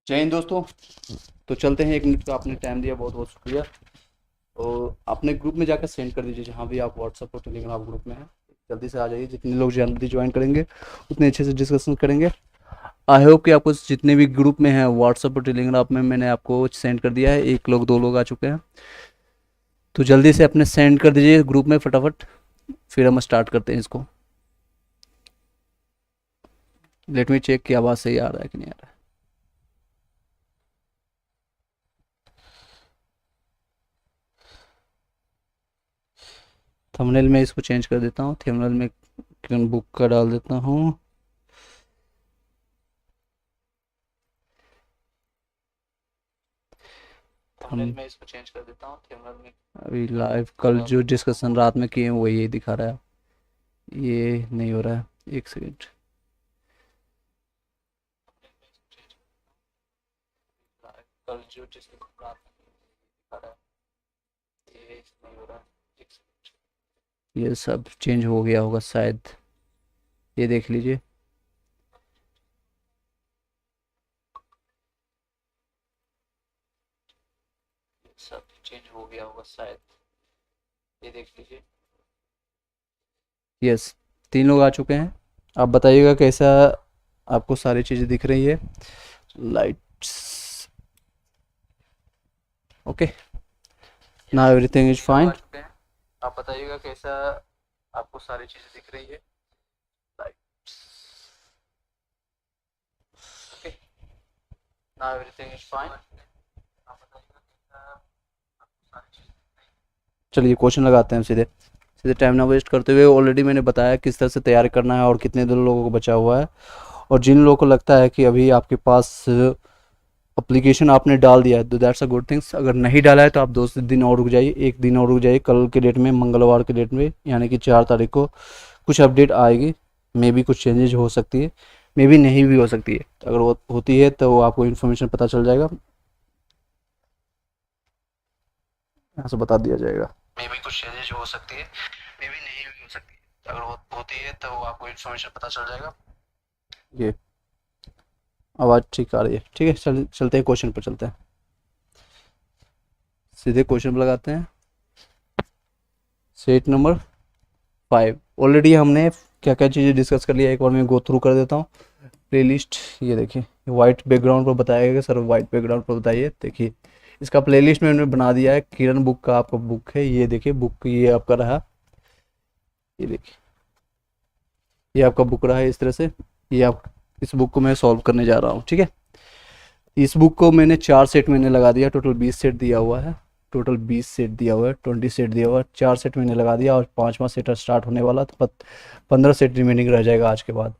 जय हिंद दोस्तों। तो चलते हैं, 1 मिनट का आपने टाइम दिया, बहुत बहुत शुक्रिया। और अपने ग्रुप में जाकर सेंड कर दीजिए, जहाँ भी आप व्हाट्सएप और टेलीग्राम ग्रुप में हैं। जल्दी से आ जाइए, जितने लोग जल्दी ज्वाइन करेंगे उतने अच्छे से डिस्कशन करेंगे। आई होप कि आपको जितने भी ग्रुप में हैं व्हाट्सएप और टेलीग्राम में, मैंने आपको सेंड कर दिया है। 1 लोग 2 लोग आ चुके हैं, तो जल्दी से अपने सेंड कर दीजिए ग्रुप में फटाफट। फिर हम स्टार्ट करते हैं इसको। लेट मी चेक की आवाज़ सही आ रहा है कि नहीं आ रहा है। थंबनेल में इसको चेंज कर देता हूँ, थंबनेल में किरण बुक का डाल देता हूँ। थंबनेल में इसको चेंज कर देता हूँ, थंबनेल में अभी लाइव कल जो डिस्कशन रात में किए हैं वो यही दिखा रहा है। ये नहीं हो रहा है, 1 सेकेंड। कल जो डिस्कशन रात में दिखा रहा है ये नहीं हो रहा है, 1 सेकेंड। ये सब चेंज हो गया होगा शायद, ये देख लीजिए। सब चेंज हो गया होगा शायद, ये देख लीजिए। यस, 3 लोग आ चुके हैं। आप बताइएगा कैसा आपको सारी चीज़ें दिख रही है। Lights okay, now everything is fine. आप बताइएगा कैसा आपको सारी चीज़ें दिख रही है। Lights okay, now everything is fine. आप बताइएगा कैसा आपको सारी चीज़ें दिख रही है। चलिए क्वेश्चन लगाते हैं सीधे सीधे, टाइम ना वेस्ट करते हुए। ऑलरेडी मैंने बताया किस तरह से तैयार करना है और कितने दिन लोगों को बचा हुआ है। और जिन लोगों को लगता है कि अभी आपके पास एप्लीकेशन आपने डाल दिया है तो दैट्स अ गुड थिंग्स। अगर नहीं डाला है तो आप 2 दिन और रुक जाइए, 1 दिन और रुक जाइए। कल के डेट में, मंगलवार के डेट में, यानी कि 4 तारीख को कुछ अपडेट आएगी। मे बी कुछ चेंजेज हो सकती है, मे बी नहीं भी हो सकती है। अगर वो होती है तो आपको इन्फॉर्मेशन पता चल जाएगा, यहाँ से बता दिया जाएगा। मे बी कुछ चेंजेज हो सकती है, मे बी नहीं भी हो सकती है। अगर वो होती है तो आपको इन्फॉर्मेशन पता चल जाएगा। ये आवाज़ ठीक आ रही है, ठीक है। चलते हैं क्वेश्चन पर, चलते हैं सीधे क्वेश्चन पर लगाते हैं। Set number 5। ऑलरेडी हमने क्या क्या चीज़ें डिस्कस कर लिया, एक बार मैं गो थ्रू कर देता हूँ। प्लेलिस्ट, ये देखिए वाइट बैकग्राउंड पर बताया गया। सर वाइट बैकग्राउंड पर बताइए, देखिए इसका प्लेलिस्ट मैंने बना दिया है। किरण बुक का आपका बुक है, ये देखिए बुक ये आपका रहा। ये देखिए ये आपका बुक रहा है इस तरह से। ये आप इस बुक को मैं सॉल्व करने जा रहा हूँ, ठीक है। इस बुक को मैंने 4 सेट मैंने लगा दिया, टोटल 20 सेट दिया हुआ है। टोटल 20 सेट दिया हुआ है, 20 सेट दिया हुआ है। 4 सेट मैंने लगा दिया और 5वां सेट स्टार्ट होने वाला, तो 15 सेट रिमेनिंग रह जाएगा आज के बाद।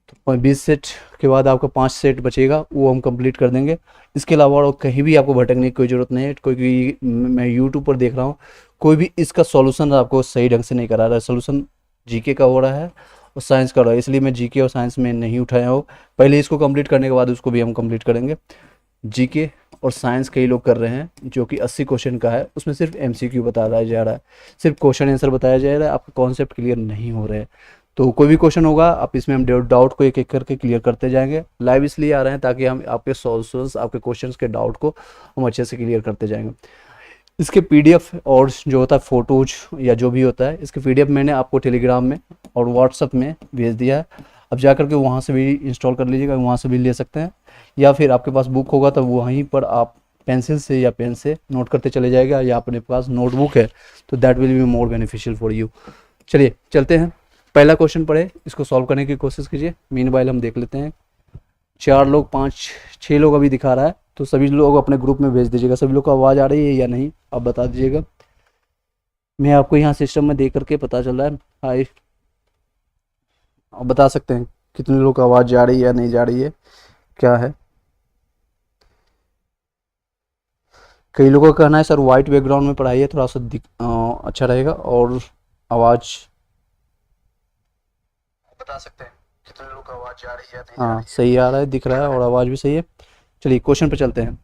तो 20 सेट के बाद आपका 5 सेट बचेगा, वो हम कंप्लीट कर देंगे। इसके अलावा और कहीं भी आपको भटकने की कोई ज़रूरत नहीं है। कोई भी, मैं यूट्यूब पर देख रहा हूँ, कोई भी इसका सॉल्यूशन आपको सही ढंग से नहीं करा रहा है। सॉल्यूशन जीके का हो रहा है और साइंस का हो रहा है, इसलिए मैं जीके और साइंस में नहीं उठाया हूँ। पहले इसको कंप्लीट करने के बाद उसको भी हम कंप्लीट करेंगे। जीके और साइंस कई लोग कर रहे हैं, जो कि 80 क्वेश्चन का है, उसमें सिर्फ एमसीक्यू बताया जा रहा है, सिर्फ क्वेश्चन आंसर बताया जा रहा है, आपका कॉन्सेप्ट क्लियर नहीं हो रहे हैं। तो कोई भी क्वेश्चन होगा आप इसमें, हम डाउट को एक एक करके क्लियर करते जाएंगे। लाइव इसलिए आ रहे हैं ताकि हम आपके सॉल्यूशंस, आपके क्वेश्चंस के डाउट को हम अच्छे से क्लियर करते जाएंगे। इसके पीडीएफ और जो होता है फोटोज या जो भी होता है, इसके पीडीएफ मैंने आपको टेलीग्राम में और व्हाट्सअप में भेज दिया है। अब जा करके वहाँ से भी इंस्टॉल कर लीजिएगा, वहाँ से भी ले सकते हैं। या फिर आपके पास बुक होगा तो वहीं पर आप पेंसिल से या पेन से नोट करते चले जाएगा, या अपने पास नोटबुक है तो that will be more beneficial for you. चलिए चलते हैं, पहला क्वेश्चन पढ़े, इसको सॉल्व करने की कोशिश कीजिए। मीनवाइल हम देख लेते हैं। 4 लोग, 5 6 लोग अभी दिखा रहा है, तो सभी लोग अपने ग्रुप में भेज दीजिएगा। सभी लोग को आवाज़ आ रही है या नहीं आप बता दीजिएगा। मैं आपको यहाँ सिस्टम में देख करके पता चल रहा है। हाय, आप बता सकते हैं कितने लोग को आवाज़ जा रही है या नहीं जा रही है, क्या है। कई लोगों का कहना है सर वाइट बैकग्राउंड में पढ़ाइए, थोड़ा सा अच्छा रहेगा और आवाज़ बता सकते हैं कितने लोग का आवाज़ जा रही है या नहीं जा रही है। हाँ सही आ रहा है, दिख रहा है और आवाज़ भी सही है। चलिए क्वेश्चन पे चलते हैं।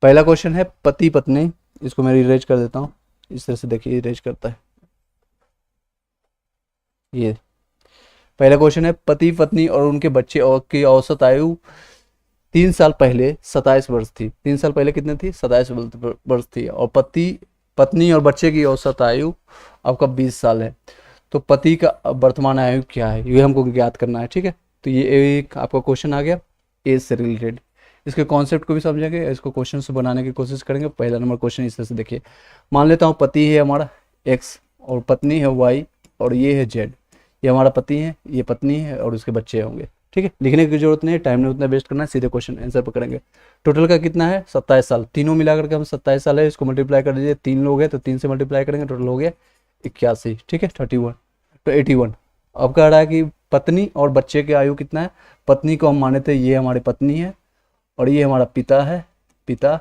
पहला क्वेश्चन है पति पत्नी। इसको मैं इरेज कर देता हूँ, इस तरह से देखिए इरेज करता है। ये पहला क्वेश्चन है, पति पत्नी और उनके बच्चे और की औसत आयु 3 साल पहले 27 वर्ष थी। 3 साल पहले कितने थी? 27 वर्ष थी। और पत्नी और बच्चे की औसत आयु आपका 20 साल है। तो पति का वर्तमान आयु क्या है, ये हमको ज्ञात करना है। ठीक है, तो ये एक आपका क्वेश्चन आ गया एज से रिलेटेड। इसके कॉन्सेप्ट को भी समझेंगे, इसको क्वेश्चन से बनाने की कोशिश करेंगे। पहला नंबर क्वेश्चन इस तरह से देखिए, मान लेता हूँ पति है हमारा एक्स और पत्नी है वाई और ये है जेड। ये हमारा पति है, ये पत्नी है और उसके बच्चे होंगे। ठीक है, लिखने की जरूरत नहीं है, टाइम नहीं उतना वेस्ट करना है, सीधे क्वेश्चन आंसर पर करेंगे। टोटल का कितना है? 27 साल। तीनों मिलाकर के हम 27 साल है, इसको मल्टीप्लाई कर दीजिए। 3 लोग हैं तो 3 से मल्टीप्लाई करेंगे, टोटल हो गया 81। ठीक है, 31 तो 81। अब कह रहा है कि पत्नी और बच्चे की आयु कितना है। पत्नी को हम माने थे ये हमारी पत्नी है और ये हमारा पिता है, पिता,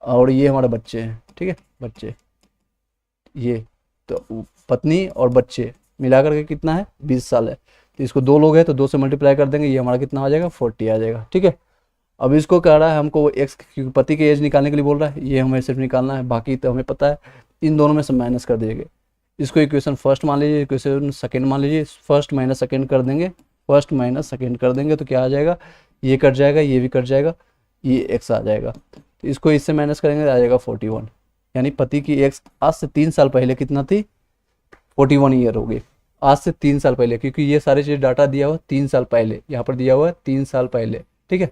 और ये हमारे बच्चे हैं। ठीक है, बच्चे ये, तो पत्नी और बच्चे मिलाकर के कितना है? 20 साल है। तो इसको 2 लोग हैं तो 2 से मल्टीप्लाई कर देंगे, ये हमारा कितना आ जाएगा? 40 आ जाएगा। ठीक है, अब इसको कह रहा है हमको एक्स, क्योंकि पति की एज निकालने के लिए बोल रहा है, ये हमें सिर्फ निकालना है, बाकी तो हमें पता है। इन दोनों में से माइनस कर दीजिएगा। इसको इक्वेशन फर्स्ट मान लीजिए, इक्वेशन सेकेंड मान लीजिए। फर्स्ट माइनस सेकेंड कर देंगे, फर्स्ट माइनस सेकेंड कर देंगे तो क्या आ जाएगा? ये कट जाएगा, ये भी कट जाएगा, ये एक्स आ जाएगा। तो इसको इससे माइनस करेंगे तो आ जाएगा 41। यानी पति की एक्स आज से 3 साल पहले कितना थी? 41 ईयर हो गई। आज से 3 साल पहले, क्योंकि ये सारी चीज़ डाटा दिया हुआ 3 साल पहले, यहाँ पर दिया हुआ है 3 साल पहले। ठीक है,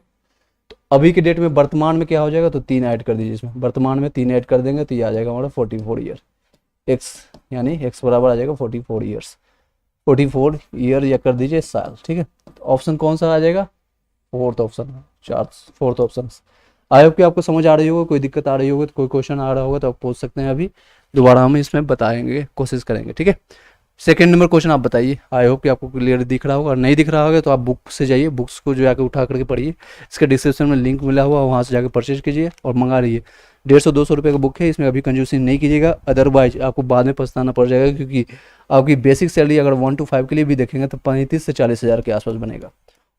तो अभी के डेट में वर्तमान में क्या हो जाएगा? तो 3 ऐड कर दीजिए इसमें, वर्तमान में 3 ऐड कर देंगे तो ये आ जाएगा हमारा 44 ईयर। एक्स यानी एक्स बराबर आ जाएगा 44 ईयर्स। 44 ईयर या कर दीजिए साल। ठीक है, तो ऑप्शन कौन सा आ जाएगा? Fourth option, fourth option. I hope कि आपको समझ आ रही होगा। कोई दिक्कत आ रही होगी तो, कोई क्वेश्चन आ रहा होगा तो आप पूछ सकते हैं, अभी दोबारा हम इसमें बताएंगे, कोशिश करेंगे। ठीक है, सेकंड नंबर क्वेश्चन आप बताइए। आई होप कि आपको क्लियर दिख रहा होगा, और नहीं दिख रहा होगा तो आप बुक से जाइए, बुक्स को जो जाकर उठा करके पढ़िए। इसके डिस्क्रिप्शन में लिंक मिला हुआ, वहाँ से जाकर परचेज कीजिए और मंगा लीजिए। 150-200 रुपये का बुक है, इसमें अभी कंजूसिंग नहीं कीजिएगा, अदरवाइज आपको बाद में पछताना पड़ जाएगा। क्योंकि आपकी बेसिक सैलरी अगर 1 to 5 के लिए भी देखेंगे तो 35 से 40 हज़ार के आसपास बनेगा।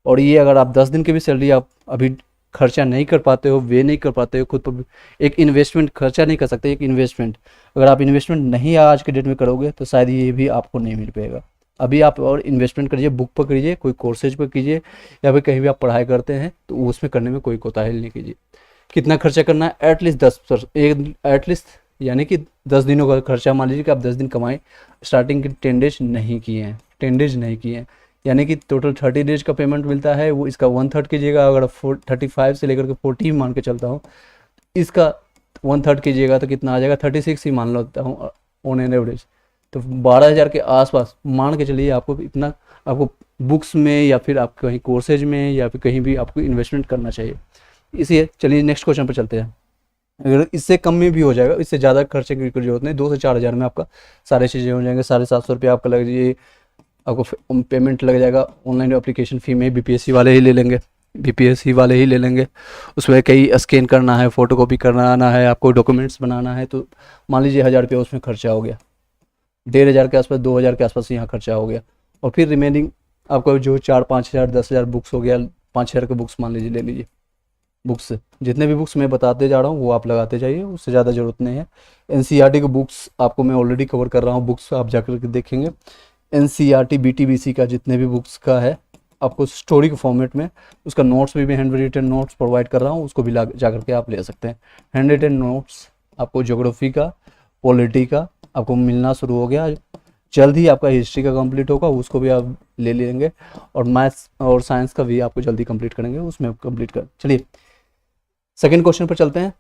और ये अगर आप 10 दिन की भी सैलरी आप अभी खर्चा नहीं कर पाते हो, वे नहीं कर पाते हो खुद पर, एक इन्वेस्टमेंट खर्चा नहीं कर सकते, एक इन्वेस्टमेंट अगर आप इन्वेस्टमेंट नहीं आज के डेट में करोगे तो शायद ये भी आपको नहीं मिल पाएगा। अभी आप और इन्वेस्टमेंट करिए, बुक पर करिए, कोई कोर्सेज पर कीजिए, या फिर कहीं भी आप पढ़ाई करते हैं तो उसमें करने में कोई कोताही नहीं कीजिए। कितना खर्चा करना है? एटलीस्ट 10%, एटलीस्ट यानी कि 10 दिनों का खर्चा। मान लीजिए कि आप 10 दिन कमाएं, स्टार्टिंग के 10 डेज नहीं किए हैं, 10 डेज नहीं किए हैं, यानी कि टोटल 30 डेज का पेमेंट मिलता है। वो इसका 1/3 कीजिएगा, अगर 35 से लेकर के 40 मान के चलता हूँ, इसका 1/3 कीजिएगा तो कितना आ जाएगा? 36 ही मान लेता हूँ ऑन एन एवरेज। तो 12,000 के आसपास मान के चलिए आपको इतना, आपको बुक्स में या फिर आप कहीं कोर्सेज में या फिर कहीं भी आपको इन्वेस्टमेंट करना चाहिए। इसलिए चलिए नेक्स्ट क्वेश्चन पर चलते हैं। अगर इससे कम में भी हो जाएगा, इससे ज़्यादा खर्चे की कोई जरूरत नहीं, 2 से 4 हज़ार में आपका सारी चीज़ें हो जाएंगे। 750 रुपये आपका लग जाइए, आपको पेमेंट लग जाएगा ऑनलाइन एप्लीकेशन फ़ी में। बीपीएससी वाले ही ले लेंगे, बीपीएससी वाले ही ले लेंगे। उसमें कई स्कैन करना है, फ़ोटोकॉपी कराना है, आपको डॉक्यूमेंट्स बनाना है, तो मान लीजिए 1000 रुपये उसमें खर्चा हो गया, 1500 के आसपास, 2000 के आसपास यहाँ खर्चा हो गया। और फिर रिमेनिंग आपका जो 4-5 हज़ार 10 हज़ार बुक्स हो गया, 5,000 के बुक्स मान लीजिए ले लीजिए। बुक्स जितने भी बुक्स मैं बताते जा रहा हूँ वो आप लगाते जाइए, उससे ज़्यादा ज़रूरत नहीं है। एनसीईआरटी के बुक्स आपको मैं ऑलरेडी कवर कर रहा हूँ, बुक्स आप जाकर के देखेंगे। एनसीईआरटी बीटीबीसी का जितने भी बुक्स का है, आपको स्टोरी के फॉर्मेट में उसका नोट्स भी मैं हैंड रिटन नोट्स प्रोवाइड कर रहा हूँ, उसको भी जाकर के आप ले सकते हैं। हैंड रिटन नोट्स आपको ज्योग्राफी का, पॉलिटी का आपको मिलना शुरू हो गया, जल्द ही आपका हिस्ट्री का कंप्लीट होगा, उसको भी आप ले लेंगे। और मैथ्स और साइंस का भी आपको जल्दी कंप्लीट करेंगे, उसमें कंप्लीट कर। चलिए सेकंड क्वेश्चन पर चलते हैं,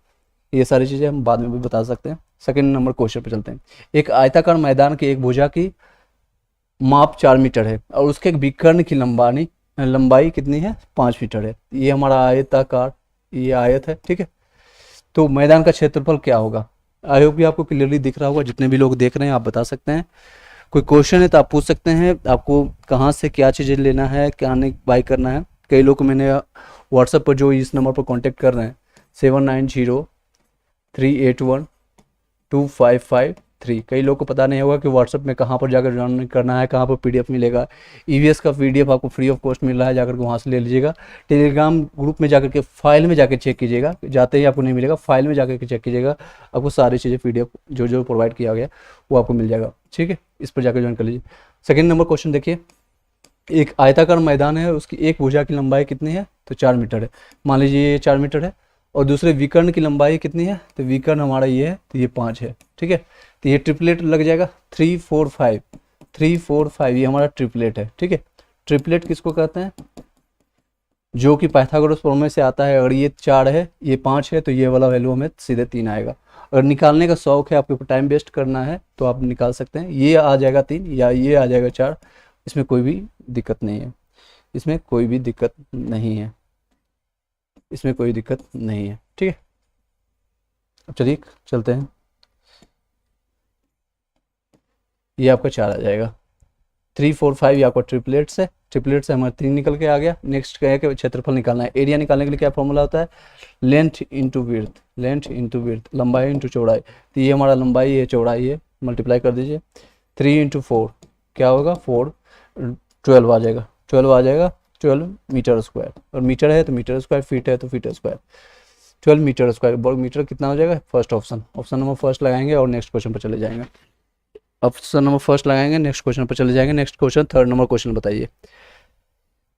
ये सारी चीज़ें हम बाद में भी बता सकते हैं। सेकंड नंबर क्वेश्चन पर चलते हैं। एक आयताकार मैदान की एक भुजा की माप 4 मीटर है और उसके विकर्ण की लंबाई कितनी है? 5 मीटर है। ये हमारा आयताकार, ये आयत है, ठीक है। तो मैदान का क्षेत्रफल क्या होगा? आई होप भी आपको क्लियरली दिख रहा होगा, जितने भी लोग देख रहे हैं आप बता सकते हैं। कोई क्वेश्चन है तो आप पूछ सकते हैं, आपको कहाँ से क्या चीज़ें लेना है, क्या बाई करना है। कई लोग को मैंने व्हाट्सएप पर जो इस नंबर पर कॉन्टेक्ट कर रहे हैं 7903812553, कई लोग को पता नहीं होगा कि व्हाट्सएप में कहाँ पर जाकर ज्वाइन करना है, कहाँ पर पीडीएफ मिलेगा। ईवीएस का पीडीएफ आपको फ्री ऑफ कॉस्ट मिल रहा है, जाकर के वहाँ से ले लीजिएगा। टेलीग्राम ग्रुप में जाकर के फाइल में जाकर चेक कीजिएगा, जाते ही आपको नहीं मिलेगा, फाइल में जाकर के चेक कीजिएगा, आपको सारी चीज़ें पीडीएफ जो जो प्रोवाइड किया गया वो आपको मिल जाएगा, ठीक है। इस पर जाकर ज्वाइन कर लीजिए। सेकेंड नंबर क्वेश्चन देखिए, एक आयताकार मैदान है, उसकी एक भुजा की लंबाई कितनी है, तो 4 मीटर है। मान लीजिए ये 4 मीटर है, और दूसरे विकर्ण की लंबाई कितनी है, तो विकर्ण हमारा ये है, तो ये 5 है। ठीक है, तो ये ट्रिपलेट लग जाएगा 3 4 5, 3 4 5 ये हमारा ट्रिपलेट है। ठीक है, ट्रिपलेट किसको कहते हैं, जो कि पाइथागोरस प्रमेय से आता है। अगर ये 4 है, ये 5 है, तो ये वाला वैल्यू हमें सीधे 3 आएगा। अगर निकालने का शौक है, आपको टाइम वेस्ट करना है, तो आप निकाल सकते हैं। ये आ जाएगा 3 या ये आ जाएगा 4, इसमें कोई भी दिक्कत नहीं है, इसमें कोई भी दिक्कत नहीं है, इसमें कोई दिक्कत नहीं है। ठीक है, अब चलिए चलते हैं। ये आपका 4 आ जाएगा। 3 4 5 ये आपका ट्रिपलेट्स है, ट्रिपलेट से हमारा 3 निकल के आ गया। नेक्स्ट क्या है कि क्षेत्रफल निकालना है। एरिया निकालने के लिए क्या फॉर्मूला होता है, length into width, length into width, लंबाई इंटू चौड़ाई। तो ये हमारा लंबाई है, चौड़ाई है, मल्टीप्लाई कर दीजिए। 3 इंटू 4 क्या होगा, 4 12 आ जाएगा, 12 आ जाएगा, 12 मीटर स्क्वायर। और मीटर है तो मीटर स्क्वायर, फीट है तो feet square, 12 metre square. Metre कितना हो जाएगा, first option, option number first लगाएंगे और नेक्स्ट क्वेश्चन पर चले जाएंगे। ऑप्शन नंबर फर्स्ट लगाएंगे, नेक्स्ट क्वेश्चन पर चले जाएंगे। Next question, third number question बताइए,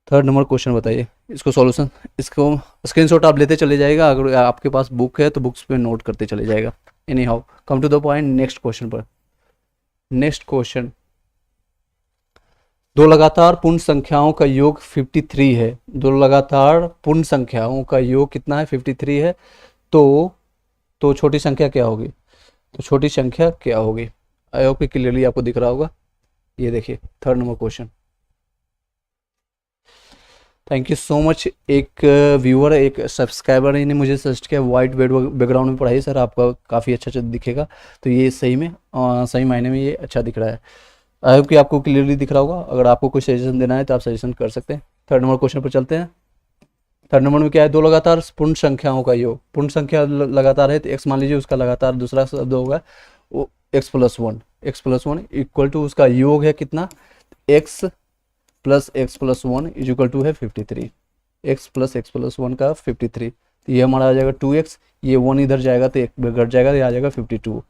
थर्ड नंबर क्वेश्चन बताइए। इसको सॉल्यूशन, इसको स्क्रीनशॉट आप लेते चले जाएगा। अगर आपके पास बुक है तो बुक्स पे नोट करते चले जाएगा। Anyhow, come to the point, next question पर। नेक्स्ट क्वेश्चन, दो लगातार पूर्ण संख्याओं का योग 53 है। दो लगातार पूर्ण संख्याओं का योग कितना है, 53 है। तो छोटी संख्या क्या होगी, तो छोटी संख्या क्या होगी। आई होप कि क्लियरली आपको दिख रहा होगा। ये देखिए third number question. Thank you so much. एक व्यूअर, एक सब्सक्राइबर ने मुझे सजेस्ट किया वाइट बैकग्राउंड में पढ़ाइए सर, आपका काफ़ी अच्छा दिखेगा। तो ये सही में सही मायने में ये अच्छा दिख रहा है। आई होप कि आपको क्लियरली दिख रहा होगा। अगर आपको कोई सजेशन देना है तो आप सजेशन कर सकते हैं। थर्ड नंबर क्वेश्चन पर चलते हैं। थर्ड नंबर में क्या है, दो लगातार पूर्ण संख्याओं का योग। पूर्ण संख्या लगातार है तो एक्स मान लीजिए, उसका लगातार दूसरा शब्द होगा वो x plus one. X plus one equal to उसका योग है कितना, x plus one is equal to है 53। एक्स प्लस वन का 53, तो ये हमारा आ जाएगा 2x। ये 1 इधर जाएगा तो एक घट जाएगा, ये आ जाएगा 52।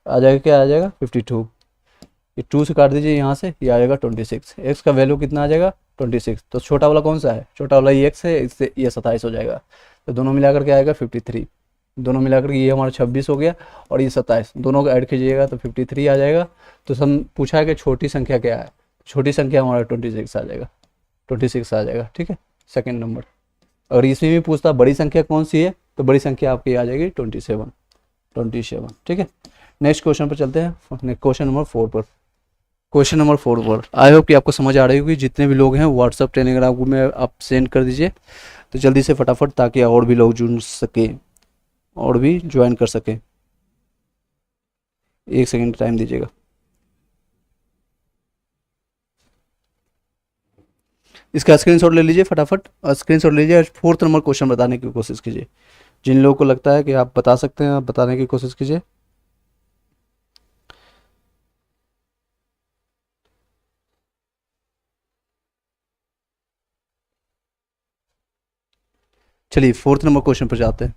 आ जाएगा क्या, आ जाएगा 52। ये 2 से काट दीजिए यहाँ से, ये आ जाएगा 26। एक्स का वैल्यू कितना आ जाएगा, 26। तो छोटा वाला कौन सा है, छोटा वाला ये एक्स है, इससे ये 27 हो जाएगा। तो दोनों मिलाकर के आएगा 53। दोनों मिलाकर के ये हमारा 26 हो गया और ये 27, दोनों को ऐड कीजिएगा तो 53 आ जाएगा। तो हम पूछा है कि छोटी संख्या क्या है, छोटी संख्या हमारा 26 आ जाएगा, 26 आ जाएगा। ठीक है, सेकेंड नंबर। और इसमें भी पूछता बड़ी संख्या कौन सी है, तो बड़ी संख्या आपकी आ जाएगी 27। ठीक है, नेक्स्ट क्वेश्चन पर चलते हैं। क्वेश्चन नंबर 4 पर। क्वेश्चन नंबर 4 पर आई होप कि आपको समझ आ रही होगी। जितने भी लोग हैं व्हाट्सअप टेलीग्राम में आप सेंड कर दीजिए तो जल्दी से फटाफट, ताकि और भी लोग जुड़ सके और भी ज्वाइन कर सके। 1 सेकेंड टाइम दीजिएगा। इसका स्क्रीनशॉट ले लीजिए फटाफट, स्क्रीनशॉट लीजिए। 4th नंबर क्वेश्चन बताने की कोशिश कीजिए। जिन लोगों को लगता है कि आप बता सकते हैं, आप बताने की कोशिश कीजिए। चलिए 4th नंबर क्वेश्चन पर जाते हैं।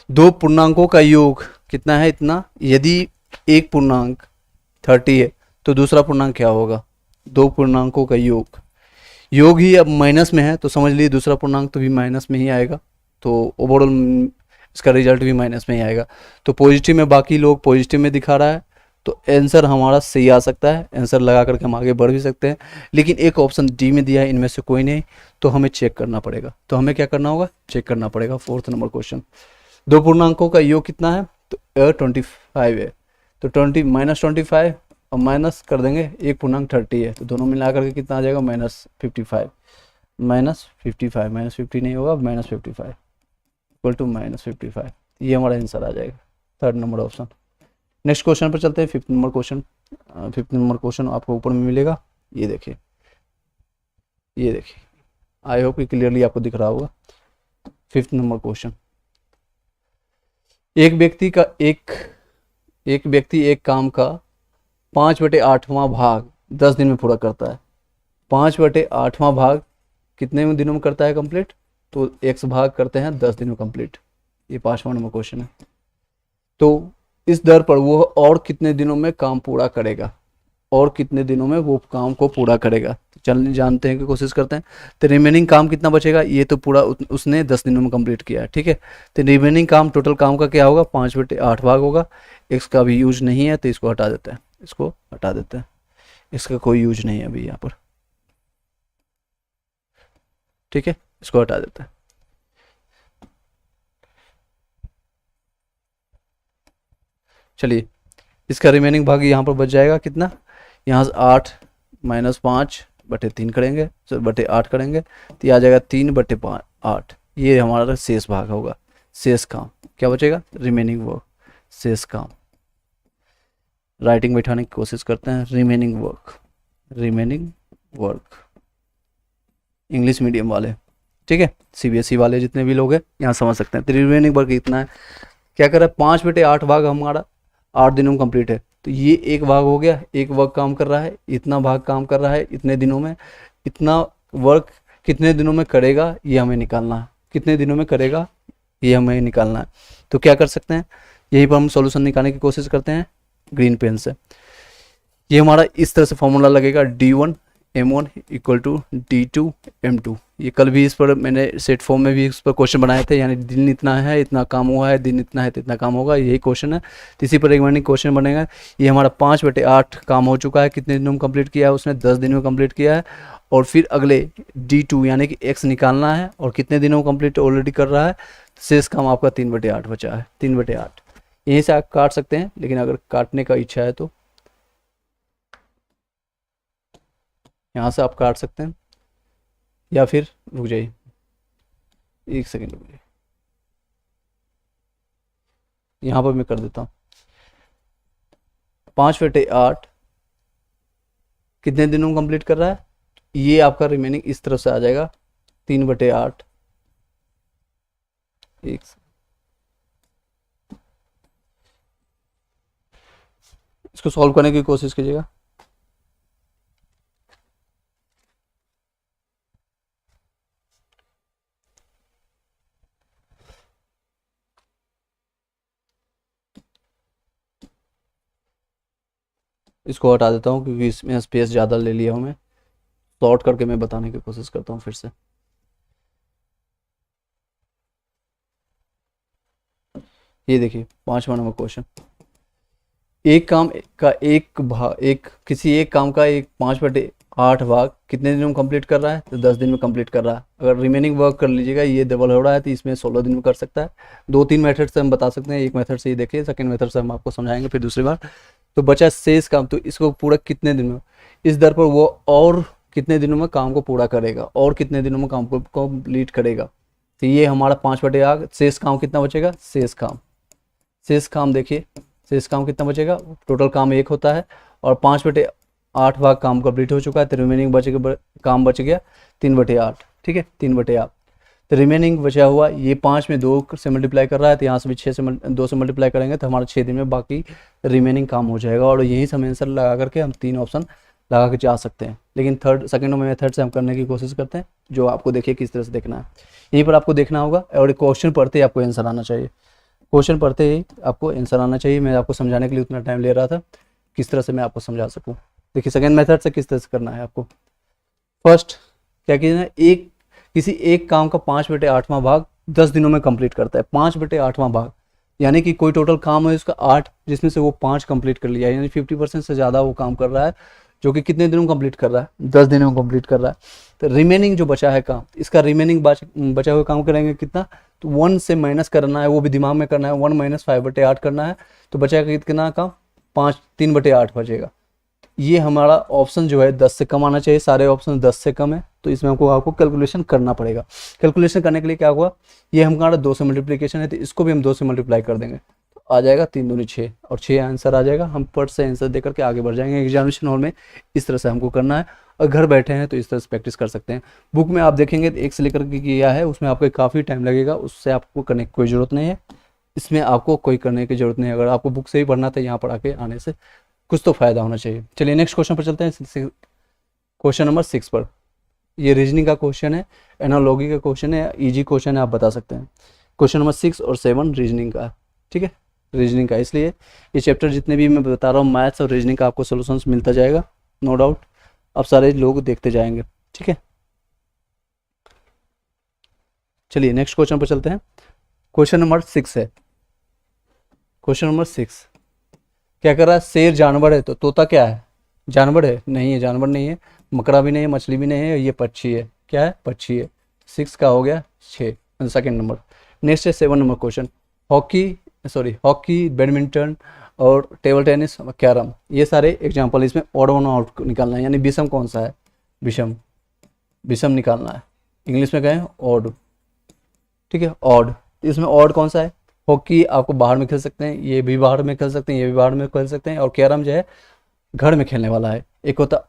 दो पूर्णांकों का योग कितना है, इतना। यदि एक पूर्णांक 30 है तो दूसरा पूर्णांक क्या होगा, दो पूर्णांकों का योग। योग ही अब माइनस में है तो समझ लीजिए दूसरा पूर्णांक तो भी माइनस में ही आएगा। तो ओवरऑल इसका रिजल्ट भी माइनस में ही आएगा। तो पॉजिटिव में बाकी लोग पॉजिटिव में दिखा रहा है, तो आंसर हमारा सही आ सकता है। आंसर लगा करके हम आगे बढ़ भी सकते हैं। लेकिन एक ऑप्शन डी में दिया है, इनमें से कोई नहीं, तो हमें चेक करना पड़ेगा। तो हमें क्या करना होगा, चेक करना पड़ेगा। 4th नंबर क्वेश्चन, दो पूर्णांकों का योग कितना है, तो 25 है। तो 20 माइनस 25 और माइनस कर देंगे, एक पूर्णांक 30 है, तो दोनों मिला करके कितना आ जाएगा, -55। -55 -50 नहीं होगा, -55 इक्वल टू -55। ये हमारा आंसर आ जाएगा, 3rd number option. Next question पर चलते हैं। 5th number question. 5th number question आपको ऊपर में मिलेगा। ये देखिए, ये देखिए, आई होप कि क्लियरली आपको दिख रहा होगा। 5th नंबर क्वेश्चन, एक व्यक्ति एक काम का 5/8वां भाग 10 दिन में पूरा करता है। 5/8वां भाग कितने दिनों में करता है कंप्लीट, तो x भाग करते हैं 10 दिन में कंप्लीट। ये 5वां नंबर क्वेश्चन है। तो इस दर पर वो और कितने दिनों में काम पूरा करेगा, और कितने दिनों में वो काम को पूरा करेगा। तो चल जानते हैं कि कोशिश करते हैं। तो रिमेनिंग काम कितना बचेगा, ये तो पूरा उसने 10 दिनों में कंप्लीट किया है, ठीक है। तो रिमेनिंग काम, टोटल काम का क्या होगा, 5/8 भाग होगा। इसका भी यूज नहीं है तो इसको हटा देते हैं, इसको हटा देते हैं, इसका कोई यूज नहीं है अभी यहाँ पर, ठीक है, इसको हटा देते हैं। चलिए, इसका रिमेनिंग भाग यहाँ पर बच जाएगा कितना, यहाँ से 8 - 5/3 करेंगे, सर /8 करेंगे तो ये आ जाएगा 3/8। ये हमारा शेष भाग होगा, शेष काम क्या बचेगा, रिमेनिंग वर्क, शेष काम। राइटिंग बैठाने की कोशिश करते हैं, remaining work, remaining work, English medium वाले, ठीक है, सीबीएसई वाले जितने भी लोग हैं यहाँ समझ सकते हैं। तो रिमेनिंग वर्क इतना है, क्या कर रहा है, 5/8 भाग हमारा 8 दिनों में कंप्लीट है। तो ये एक भाग हो गया, एक वर्क काम कर रहा है, इतना भाग काम कर रहा है इतने दिनों में, इतना वर्क कितने दिनों में करेगा ये हमें निकालना है, कितने दिनों में करेगा ये हमें निकालना है। तो क्या कर सकते हैं, यहीं पर हम सॉल्यूशन निकालने की कोशिश करते हैं ग्रीन पेन से। ये हमारा इस तरह से फॉर्मूला लगेगा, D1 M1 = D2 M2। ये कल भी इस पर मैंने सेट फॉर्म में भी इस पर क्वेश्चन बनाए थे, यानी दिन इतना है इतना काम हुआ है, दिन इतना है तो इतना काम होगा, यही क्वेश्चन है। तो इसी पर एक क्वेश्चन बनेगा। ये हमारा 5/8 काम हो चुका है, कितने दिनों में कंप्लीट किया है उसने, 10 दिन में कंप्लीट किया है। और फिर अगले D2 यानी कि X निकालना है, और कितने दिनों में कंप्लीट ऑलरेडी कर रहा है। शेष काम आपका 3/8 बचा है, 3/8। यहीं से आप काट सकते हैं, लेकिन अगर काटने का इच्छा है तो यहाँ से आप काट सकते हैं, या फिर रुक जाइए 1 सेकेंड रुक जाइए, यहाँ पर मैं कर देता हूँ। 5/8 कितने दिनों में कंप्लीट कर रहा है, ये आपका रिमेनिंग इस तरफ से आ जाएगा 3/8। इसको सॉल्व करने की कोशिश कीजिएगा। इसको हटा देता हूँ क्योंकि इसमें स्पेस ज़्यादा ले लिया हूँ मैं, सॉर्ट करके मैं बताने की कोशिश करता हूँ फिर से। ये देखिए 5वां नंबर क्वेश्चन, एक काम का किसी एक काम का 5/8 भाग कितने दिनों में कंप्लीट कर रहा है, तो 10 दिन में कंप्लीट कर रहा है। अगर रिमेनिंग वर्क कर लीजिएगा, ये डबल हो रहा है तो इसमें 16 दिन में कर सकता है। 2-3 मेथड से हम बता सकते हैं, एक मेथड से ये देखिए, सेकंड मेथड से हम आपको समझाएंगे फिर दूसरी बार। तो बचा शेष काम, तो इसको पूरा कितने दिन में, इस दर पर वो और कितने दिनों में काम को पूरा करेगा, और कितने दिनों में काम को कंप्लीट करेगा। तो ये हमारा 5/8, शेष काम कितना बचेगा, शेष काम देखिए, शेष काम कितना बचेगा, टोटल काम 1 होता है, और 5/8 भाग काम कंप्लीट हो चुका है, तो रिमेनिंग काम बच गया 3/8, ठीक है, 3/8। तो रिमेनिंग बचा हुआ ये 5 में 2 से मल्टीप्लाई कर रहा है, तो यहाँ से भी 2 से मल्टीप्लाई करेंगे तो हमारा 6 दिन में बाकी रिमेनिंग काम हो जाएगा। और यहीं से हम आंसर लगा करके हम 3 ऑप्शन लगा के जा सकते हैं। लेकिन सेकंड मेथड से हम करने की कोशिश करते हैं, जो आपको देखिए किस तरह से देखना है। यहीं पर आपको देखना होगा, और क्वेश्चन पढ़ते ही आपको आंसर आना चाहिए, क्वेश्चन पढ़ते ही आपको आंसर आना चाहिए। मैं आपको समझाने के लिए उतना टाइम ले रहा था, किस तरह से मैं आपको समझा सकूं। देखिए सेकंड मेथड से किस तरह से करना है आपको। फर्स्ट क्या कीजिए, किसी एक काम का 5/8वां भाग 10 दिनों में कंप्लीट करता है। 5/8वां भाग यानी कि कोई टोटल काम है उसका 8, जिसमें से वो 5 कंप्लीट कर लिया, यानी 50% से ज़्यादा वो काम कर रहा है, जो कि कितने दिनों में कंप्लीट कर रहा है, 10 दिनों में कंप्लीट कर रहा है। तो रिमेनिंग जो बचा है काम, इसका रिमेनिंग बचा हुआ काम करेंगे कितना, तो 1 से माइनस करना है, वो भी दिमाग में करना है, 1 - 5/8 करना है, तो बचेगा कितना काम, 3/8 बचेगा। ये हमारा ऑप्शन जो है 10 से कम आना चाहिए, सारे ऑप्शन 10 से कम है, तो इसमें आपको कैलकुलेशन करना पड़ेगा। कैलकुलेशन करने के लिए क्या हुआ, ये हमारा 2 से मल्टीप्लिकेशन है, तो इसको भी हम 2 से मल्टीप्लाई कर देंगे, तो आ जाएगा 3 दूनी 6, और 6 आंसर आ जाएगा। हम फट से आंसर देकर के आगे बढ़ जाएंगे एग्जामिनेशन हॉल में। इस तरह से हमको करना है, और घर बैठे हैं तो इस तरह से प्रैक्टिस कर सकते हैं। बुक में आप देखेंगे तो 1 से लेकर के किया है, उसमें आपको काफ़ी टाइम लगेगा, उससे आपको करने की कोई ज़रूरत नहीं है, इसमें आपको कोई करने की ज़रूरत नहीं है। अगर आपको बुक से ही पढ़ना था, यहाँ पर आके आने से कुछ तो फायदा होना चाहिए। चलिए नेक्स्ट क्वेश्चन पर चलते हैं, क्वेश्चन नंबर 6 पर। ये रीजनिंग का क्वेश्चन है, एनालॉजी का क्वेश्चन है, इजी क्वेश्चन है, आप बता सकते हैं। क्वेश्चन नंबर 6 और 7 रीजनिंग का, ठीक है। रीजनिंग का। इसलिए ये चैप्टर जितने भी मैं बता रहा हूँ मैथ्स और रीजनिंग का आपको सोल्यूशंस मिलता जाएगा, नो डाउट। अब सारे लोग देखते जाएंगे, ठीक है। चलिए नेक्स्ट क्वेश्चन पर चलते हैं। क्वेश्चन नंबर 6 है। क्वेश्चन नंबर 6 क्या कर रहा है, शेर जानवर है तो तोता क्या है, जानवर है, नहीं है, जानवर नहीं है, मकड़ा भी नहीं है, मछली भी नहीं है, ये पक्षी है, क्या है, पक्षी है। 6 का हो गया 6, सेकेंड नंबर। नेक्स्ट है 7 नंबर क्वेश्चन। हॉकी, बैडमिंटन और टेबल टेनिस, कैरम, ये सारे एग्जाम्पल। इसमें ऑड वन आउट निकालना है, यानी विषम कौन सा है, विषम निकालना है। इंग्लिश में कहें ऑड, ठीक है, ऑड। इसमें ऑड कौन सा है, हॉकी आपको बाहर में खेल सकते हैं, ये भी बाहर में खेल सकते हैं, ये भी बाहर में खेल सकते हैं, और कैरम जो है घर में खेलने वाला है। एक होता है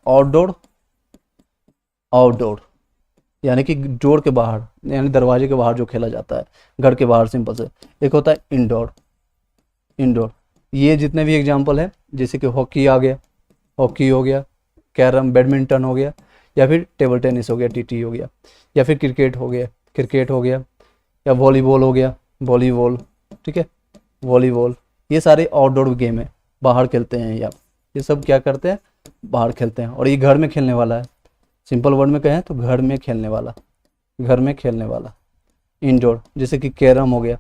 आउटडोर यानी कि डोर के बाहर, यानी दरवाजे के बाहर जो खेला जाता है, घर के बाहर, सिंपल से। एक होता है इंडोर। ये जितने भी एग्जाम्पल है, जैसे कि हॉकी आ गया, हॉकी हो गया, कैरम, बैडमिंटन हो गया, या फिर टेबल टेनिस हो गया, टीटी हो गया, या फिर क्रिकेट हो गया, या वॉलीबॉल हो गया, वॉलीबॉल, ठीक है, वॉलीबॉल। ये सारे आउटडोर गेम है, बाहर खेलते हैं ये सब क्या करते हैं, बाहर खेलते हैं। और ये घर में खेलने वाला है, सिंपल वर्ड में कहें तो घर में खेलने वाला, इंडोर। जैसे कि कैरम हो गया,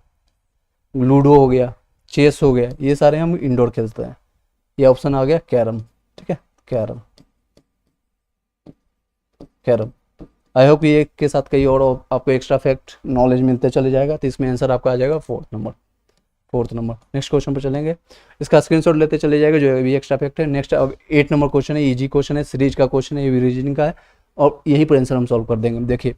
लूडो हो गया, चेस हो गया, ये सारे हम इंडोर खेलते हैं। ये ऑप्शन आ गया कैरम, ठीक है, कैरम। आई होप ये के साथ कई और आपको एक्स्ट्रा फैक्ट नॉलेज मिलते चले जाएगा। तो इसमें आंसर आपका आ जाएगा 4th नंबर। नेक्स्ट क्वेश्चन पर चलेंगे, इसका स्क्रीनशॉट लेते चले जाएगा जो भी एक्स्ट्रा फैक्ट है। नेक्स्ट अब 8 नंबर क्वेश्चन है, इजी क्वेश्चन है, सीरीज का क्वेश्चन है, ये भी रीजनिंग का है, और यही पर आंसर हम सॉल्व कर देंगे। देखिए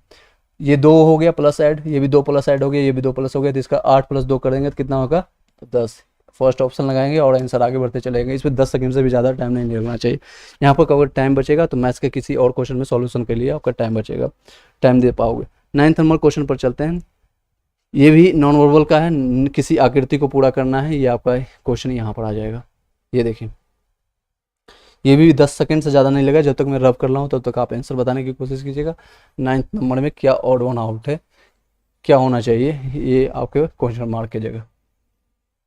ये 2 हो गया प्लस ऐड, ये भी 2 प्लस ऐड हो गया, ये भी 2 प्लस हो गया, तो इसका 8 + 2 कर देंगे तो कितना होगा, तो 10। फर्स्ट ऑप्शन लगाएंगे और आंसर आगे बढ़ते चलेंगे। इसमें 10 सेकंड से भी ज़्यादा टाइम नहीं लगना चाहिए। यहाँ पर अगर टाइम बचेगा तो मैथ्स के किसी और क्वेश्चन में सॉल्यूशन के लिए आपका टाइम बचेगा, टाइम दे पाओगे। 9th नंबर क्वेश्चन पर चलते हैं। ये भी नॉन वर्बल का है, किसी आकृति को पूरा करना है, ये आपका क्वेश्चन यहाँ पर आ जाएगा। ये देखिए ये भी 10 सेकंड से ज़्यादा नहीं लगा, जब तक मैं रब कर रहा हूँ तब तक आप आंसर बताने की कोशिश कीजिएगा। 9th नंबर में क्या ऑड वन आउट है, क्या होना चाहिए, ये आपके क्वेश्चन मार्क की जगह।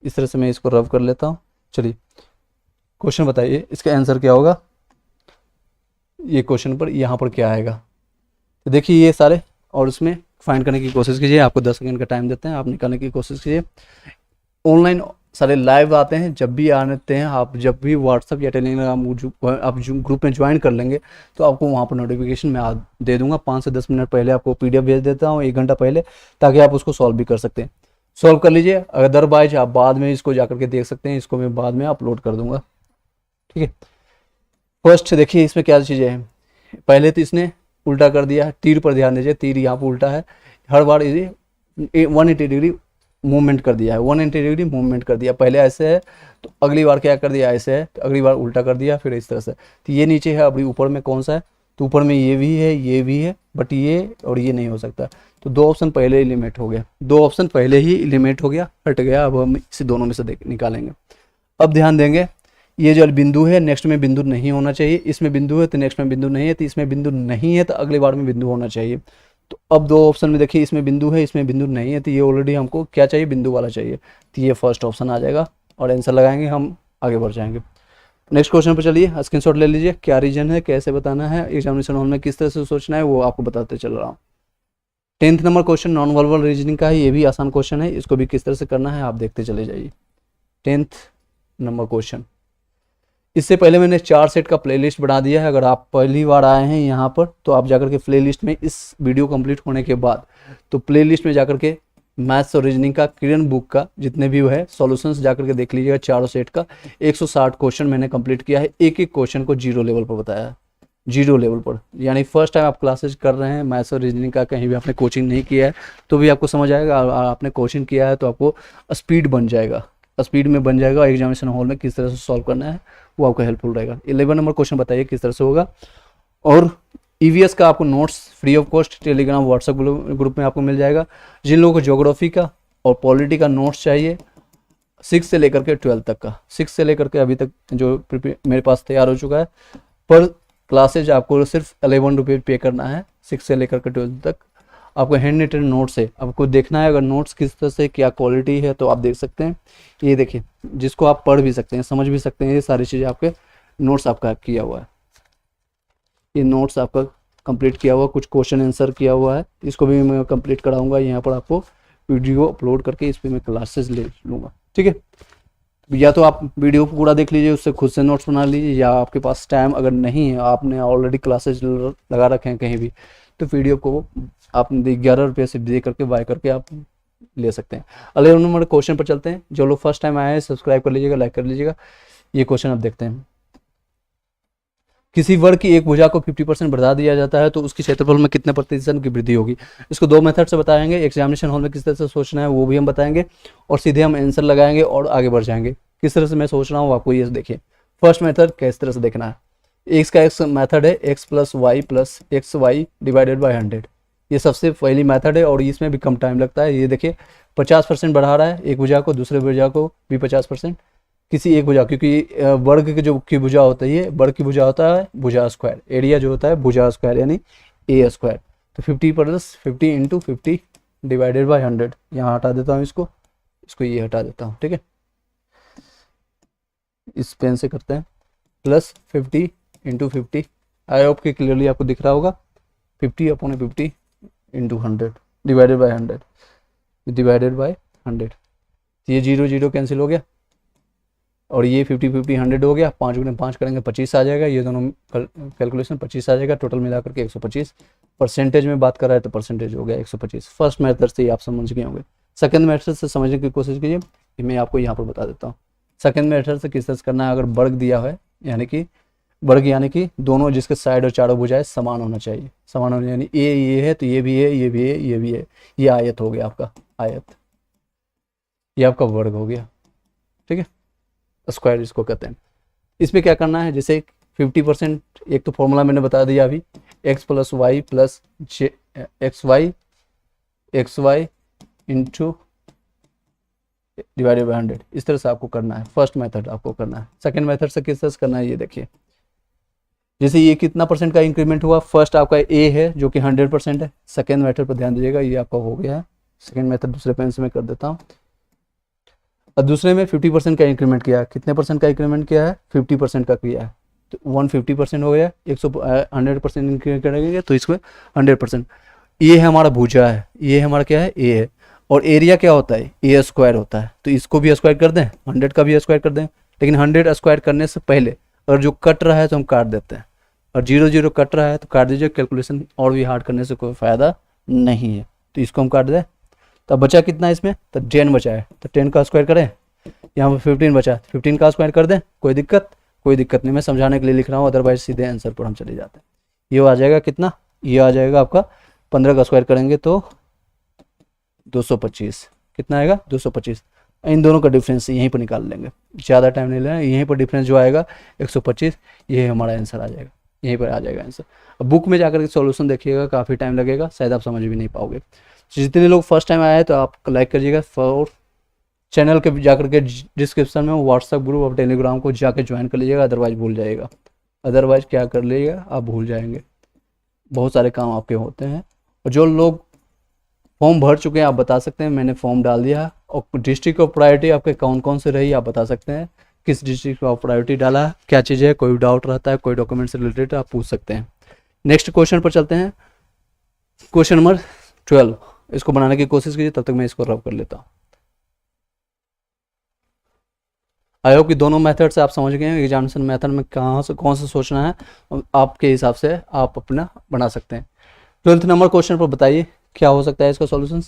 इस तरह से मैं इसको रब कर लेता हूँ। चलिए क्वेश्चन बताइए, इसका आंसर क्या होगा, ये क्वेश्चन पर यहाँ पर क्या आएगा। तो देखिए ये सारे, और उसमें फाइंड करने की कोशिश कीजिए। आपको 10 सेकंड का टाइम देते हैं, आप निकालने की कोशिश कीजिए। ऑनलाइन सारे लाइव आते हैं, जब भी आते हैं आप, जब भी व्हाट्सअप या टेलीग्राम आप ग्रुप में ज्वाइन कर लेंगे तो आपको वहाँ पर नोटिफिकेशन मैं दे दूंगा। 5 से 10 मिनट पहले आपको PDF भेज देता हूँ, 1 घंटा पहले, ताकि आप उसको सॉल्व भी कर सकते हैं। सॉल्व कर लीजिए, अदरवाइज आप बाद में इसको जाकर के देख सकते हैं, इसको मैं बाद में अपलोड कर दूंगा, ठीक है। फर्स्ट देखिए इसमें क्या चीज़ें हैं। पहले तो इसने उल्टा कर दिया है, तीर पर ध्यान दीजिए, तीर यहाँ पर उल्टा है, हर बार ये 180 डिग्री मूवमेंट कर दिया है, 180 डिग्री मूवमेंट कर दिया। पहले ऐसे है तो अगली बार क्या कर दिया, ऐसे है तो अगली बार उल्टा कर दिया, फिर इस तरह से। तो ये नीचे है, अभी ऊपर में कौन सा है, तो ऊपर में ये भी है, ये भी है, बट ये और ये नहीं हो सकता। तो 2 ऑप्शन पहले एलिमिनेट हो गया, 2 ऑप्शन पहले ही एलिमिनेट हो गया, हट गया। अब हम इसे दोनों में से निकालेंगे। अब ध्यान देंगे, ये जो बिंदु है नेक्स्ट में बिंदु नहीं होना चाहिए, इसमें बिंदु है तो नेक्स्ट में बिंदु नहीं है, तो इसमें बिंदु नहीं है तो अगली बार में बिंदु होना चाहिए। तो अब 2 ऑप्शन में देखिए, इसमें बिंदु है, इसमें बिंदु नहीं है, तो ये ऑलरेडी हमको क्या चाहिए, बिंदु वाला चाहिए। तो ये फर्स्ट ऑप्शन आ जाएगा और आंसर लगाएंगे, हम आगे बढ़ जाएंगे। नेक्स्ट क्वेश्चन पर चलिए, स्क्रीनशॉट ले लीजिए। क्या रीजन है, कैसे बताना है, एग्जामिनेशन हॉल में किस तरह से सोचना है, वो आपको बताते चल रहा हूँ। 10th number question non verbal reasoning का है, ये भी आसान क्वेश्चन है, इसको भी किस तरह से करना है आप देखते चले जाइए। 10th नंबर क्वेश्चन, इससे पहले मैंने 4 सेट का प्लेलिस्ट बना दिया है। अगर आप पहली बार आए हैं यहाँ पर तो आप जाकर के प्लेलिस्ट में, इस वीडियो कंप्लीट होने के बाद तो प्लेलिस्ट में जाकर के मैथ्स और रीजनिंग का किरण बुक का जितने भी है सॉल्यूशंस जाकर के देख लीजिएगा। 4 सेट का 160 क्वेश्चन मैंने कंप्लीट किया है, एक एक क्वेश्चन को 0 लेवल पर बताया है, 0 लेवल पर। यानी फर्स्ट टाइम आप क्लासेज कर रहे हैं मैथ्स और रीजनिंग का, कहीं भी आपने कोचिंग नहीं किया है तो भी आपको समझ आएगा, आपने कोचिंग किया है तो आपको स्पीड बन जाएगा, स्पीड में बन जाएगा। एग्जामिनेशन हॉल में किस तरह से सॉल्व करना है वो आपको हेल्पफुल रहेगा। 11 नंबर क्वेश्चन बताइए किस तरह से होगा। और EVS का आपको notes free of cost Telegram WhatsApp group में आपको मिल जाएगा। जिन लोगों को ज्योग्राफी का और पॉलिटी का नोट्स चाहिए 6 से लेकर के 12 तक का, 6 से लेकर के अभी तक जो मेरे पास तैयार हो चुका है, पर क्लासेज आपको सिर्फ 11 रुपये पे करना है 6 से लेकर के 12 तक। आपको हैंड रिटन नोट्स है, आपको देखना है अगर नोट्स किस तरह से क्या क्वालिटी है तो आप देख सकते हैं। ये देखिए, जिसको आप पढ़ भी सकते हैं, समझ भी सकते हैं, ये सारी चीज़ें आपके नोट्स आपका किया हुआ है। ये नोट्स आपका कंप्लीट किया हुआ, कुछ क्वेश्चन आंसर किया हुआ है, इसको भी मैं कंप्लीट कराऊंगा। यहाँ पर आपको वीडियो अपलोड करके इस पर मैं क्लासेस ले लूँगा, ठीक है। या तो आप वीडियो पूरा देख लीजिए, उससे खुद से नोट्स बना लीजिए, या आपके पास टाइम अगर नहीं है, आपने ऑलरेडी क्लासेस लगा रखे हैं कहीं भी, तो वीडियो को आप 11 रुपये से दे करके बाय करके आप ले सकते हैं। अगले नंबर क्वेश्चन पर चलते हैं। जो लोग फर्स्ट टाइम आए हैं सब्सक्राइब कर लीजिएगा, लाइक कर लीजिएगा। ये क्वेश्चन आप देखते हैं। किसी वर्ग की एक भुजा को 50% बढ़ा दिया जाता है तो उसकी क्षेत्रफल में कितने प्रतिशत की वृद्धि होगी। इसको दो मेथड से बताएंगे। एग्जामिनेशन हॉल में किस तरह से सोचना है वो भी हम बताएंगे, और सीधे हम आंसर लगाएंगे और आगे बढ़ जाएंगे। किस तरह से मैं सोच रहा हूँ आपको ये देखिए। फर्स्ट मेथड किस तरह से देखना है। एक्स का एक्स मेथड है x plus y divided by 100। ये सबसे पहली मेथड है और इसमें भी कम टाइम लगता है। ये देखिए 50% बढ़ा रहा है एक भुजा को, दूसरे भुजा को भी 50%, किसी एक भुजा, क्योंकि वर्ग की जो की भुजा होता है, ये वर्ग की भुजा होता है भुजा स्क्वायर, एरिया जो होता है भुजा स्क्वायर यानी ए स्क्वायर। तो 50 इंटू 50 डिवाइडेड बाई 100। यहाँ हटा देता हूँ इसको ये हटा देता हूँ, ठीक है। इस पेन से करते हैं प्लस 50 इंटू 50। आई होप कि क्लियरली आपको दिख रहा होगा। 50/50 into 100 divided by 100 divided by 100। ये 0 0 कैंसिल हो गया और ये 50 100 हो गया। 5 गुणे 5 करेंगे 25 आ जाएगा। ये दोनों कैलकुलेशन 25 आ जाएगा। टोटल मिलाकर के 125। परसेंटेज में बात कर रहा है तो परसेंटेज हो गया 125। फर्स्ट मेथड से ही आप समझ गए होंगे। सेकंड मेथड से समझने की कोशिश कीजिए, मैं आपको यहाँ पर बता देता हूँ। सेकंड मेथड से किस तरह से करना है। अगर वर्ग दिया है यानी कि दोनों जिसके साइड और चारों भुजाएं समान होना चाहिए, समान होना यानी ये है तो ये भी है, ये भी है, ये भी है। ये आयत हो गया आपका, आयत, ये आपका वर्ग हो गया, ठीक है। स्क्वायर इसको कहते हैं। इसमें क्या करना है, जैसे 50%, एक तो फॉर्मूला मैंने बता दिया अभी, x plus y plus x y into divided by 100। इस तरह से आपको करना है। फर्स्ट मेथड आपको करना है। सेकंड मेथड से किस तरह से करना है ये देखिए। जैसे ये कितना परसेंट का इंक्रीमेंट हुआ। फर्स्ट आपका ए है जो कि 100% है। सेकंड मेथड पर ध्यान दीजिएगा, ये आपका हो गया है। सेकंड मेथड दूसरे पेन से मैं कर देता हूँ। और दूसरे में 50% का इंक्रीमेंट किया है। कितने परसेंट का इंक्रीमेंट किया है, 50% का किया है। तो 150% हो गया। 100% इंक्रीमेंट करेंगे तो इसमें 100%। ये है हमारा भुजा है, ये हमारा क्या है, ए है। और एरिया क्या होता है, ए स्क्वायर होता है। तो इसको भी स्क्वायर कर दें, 100 का भी स्क्वायर कर दें। लेकिन 100 स्क्वायर करने से पहले अगर जो कट रहा है तो हम काट देते हैं, और 0 0 कट रहा है तो काट दीजिए। कैलकुलेशन और भी हार्ड करने से कोई फ़ायदा नहीं है। तो इसको हम काट दें। तो बचा कितना इसमें, तो 10 बचा है। तो 10 का स्क्वायर करें। यहाँ पर 15 बचा है, 15 का स्क्वायर कर दें। कोई दिक्कत नहीं, मैं समझाने के लिए लिख रहा हूँ, अदरवाइज सीधे आंसर पर हम चले जाते हैं। ये आ जाएगा कितना, ये आ जाएगा आपका 15 का स्क्वायर करेंगे तो 225। कितना आएगा, 225। इन दोनों का डिफरेंस यहीं पर निकाल लेंगे, ज़्यादा टाइम नहीं लेना। यहीं पर डिफरेंस जो आएगा 125, ये हमारा आंसर आ जाएगा, यहीं पर आ जाएगा आंसर। अब बुक में जाकर के सॉल्यूशन देखिएगा, काफ़ी टाइम लगेगा, शायद आप समझ भी नहीं पाओगे। जितने लोग फर्स्ट टाइम आए हैं तो आप लाइक करिएगा। और चैनल के जाकर के डिस्क्रिप्शन में व्हाट्सएप ग्रुप और टेलीग्राम को जाकर ज्वाइन कर लीजिएगा, अदरवाइज भूल जाइएगा। अदरवाइज क्या कर लीजिएगा, आप भूल जाएंगे। बहुत सारे काम आपके होते हैं। और जो लोग फॉर्म भर चुके हैं आप बता सकते हैं मैंने फॉर्म डाल दिया। और डिस्ट्रिक्ट ऑफ प्रायोरिटी आपके कौन कौन से रही आप बता सकते हैं, किस डिस्ट्रिक्ट ऑफ प्रायोरिटी डाला है, क्या चीज़ है। कोई डाउट रहता है, कोई डॉक्यूमेंट से रिलेटेड आप पूछ सकते हैं। नेक्स्ट क्वेश्चन पर चलते हैं। क्वेश्चन नंबर 12, इसको बनाने की कोशिश कीजिए, तब तक मैं इसको रब कर लेता हूँ। आई होप कि दोनों मेथड से आप समझ गए हैं। एग्जामिनेशन मेथड में कहाँ से कौन सा सोचना है, आपके हिसाब से आप अपना बना सकते हैं। 12th नंबर क्वेश्चन पर बताइए क्या हो सकता है इसका सॉल्यूशन।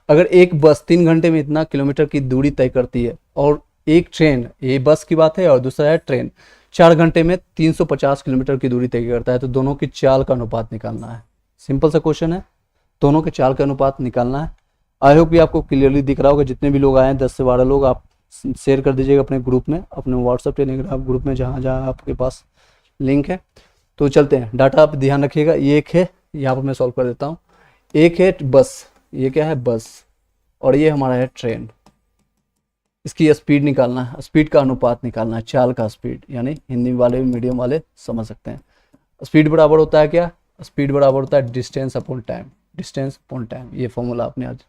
अगर एक बस 3 घंटे में इतना किलोमीटर की दूरी तय करती है, और एक ट्रेन, ये बस की बात है, और दूसरा है ट्रेन, 4 घंटे में 350 किलोमीटर की दूरी तय करता है, तो दोनों की चाल का अनुपात निकालना है। सिंपल सा क्वेश्चन है, दोनों के चाल का अनुपात निकालना है। आई होप कि आपको क्लियरली दिख रहा होगा। जितने भी लोग आए हैं 10 से 12 लोग, आप शेयर कर दीजिएगा अपने ग्रुप में, अपने व्हाट्सएप टेलीग्राम ग्रुप में, जहाँ जहाँ आपके पास लिंक है। तो चलते हैं, डाटा आप ध्यान रखिएगा। ये एक है, यहाँ पर मैं सॉल्व कर देता हूँ। एक है बस, ये क्या है बस, और ये हमारा है ट्रेन। इसकी स्पीड निकालना है, स्पीड का अनुपात निकालना है, चाल का स्पीड, यानी हिंदी वाले मीडियम वाले समझ सकते हैं। स्पीड बराबर होता है क्या, स्पीड बराबर होता है distance upon time. Distance upon time, ये फॉर्मूला आपने आज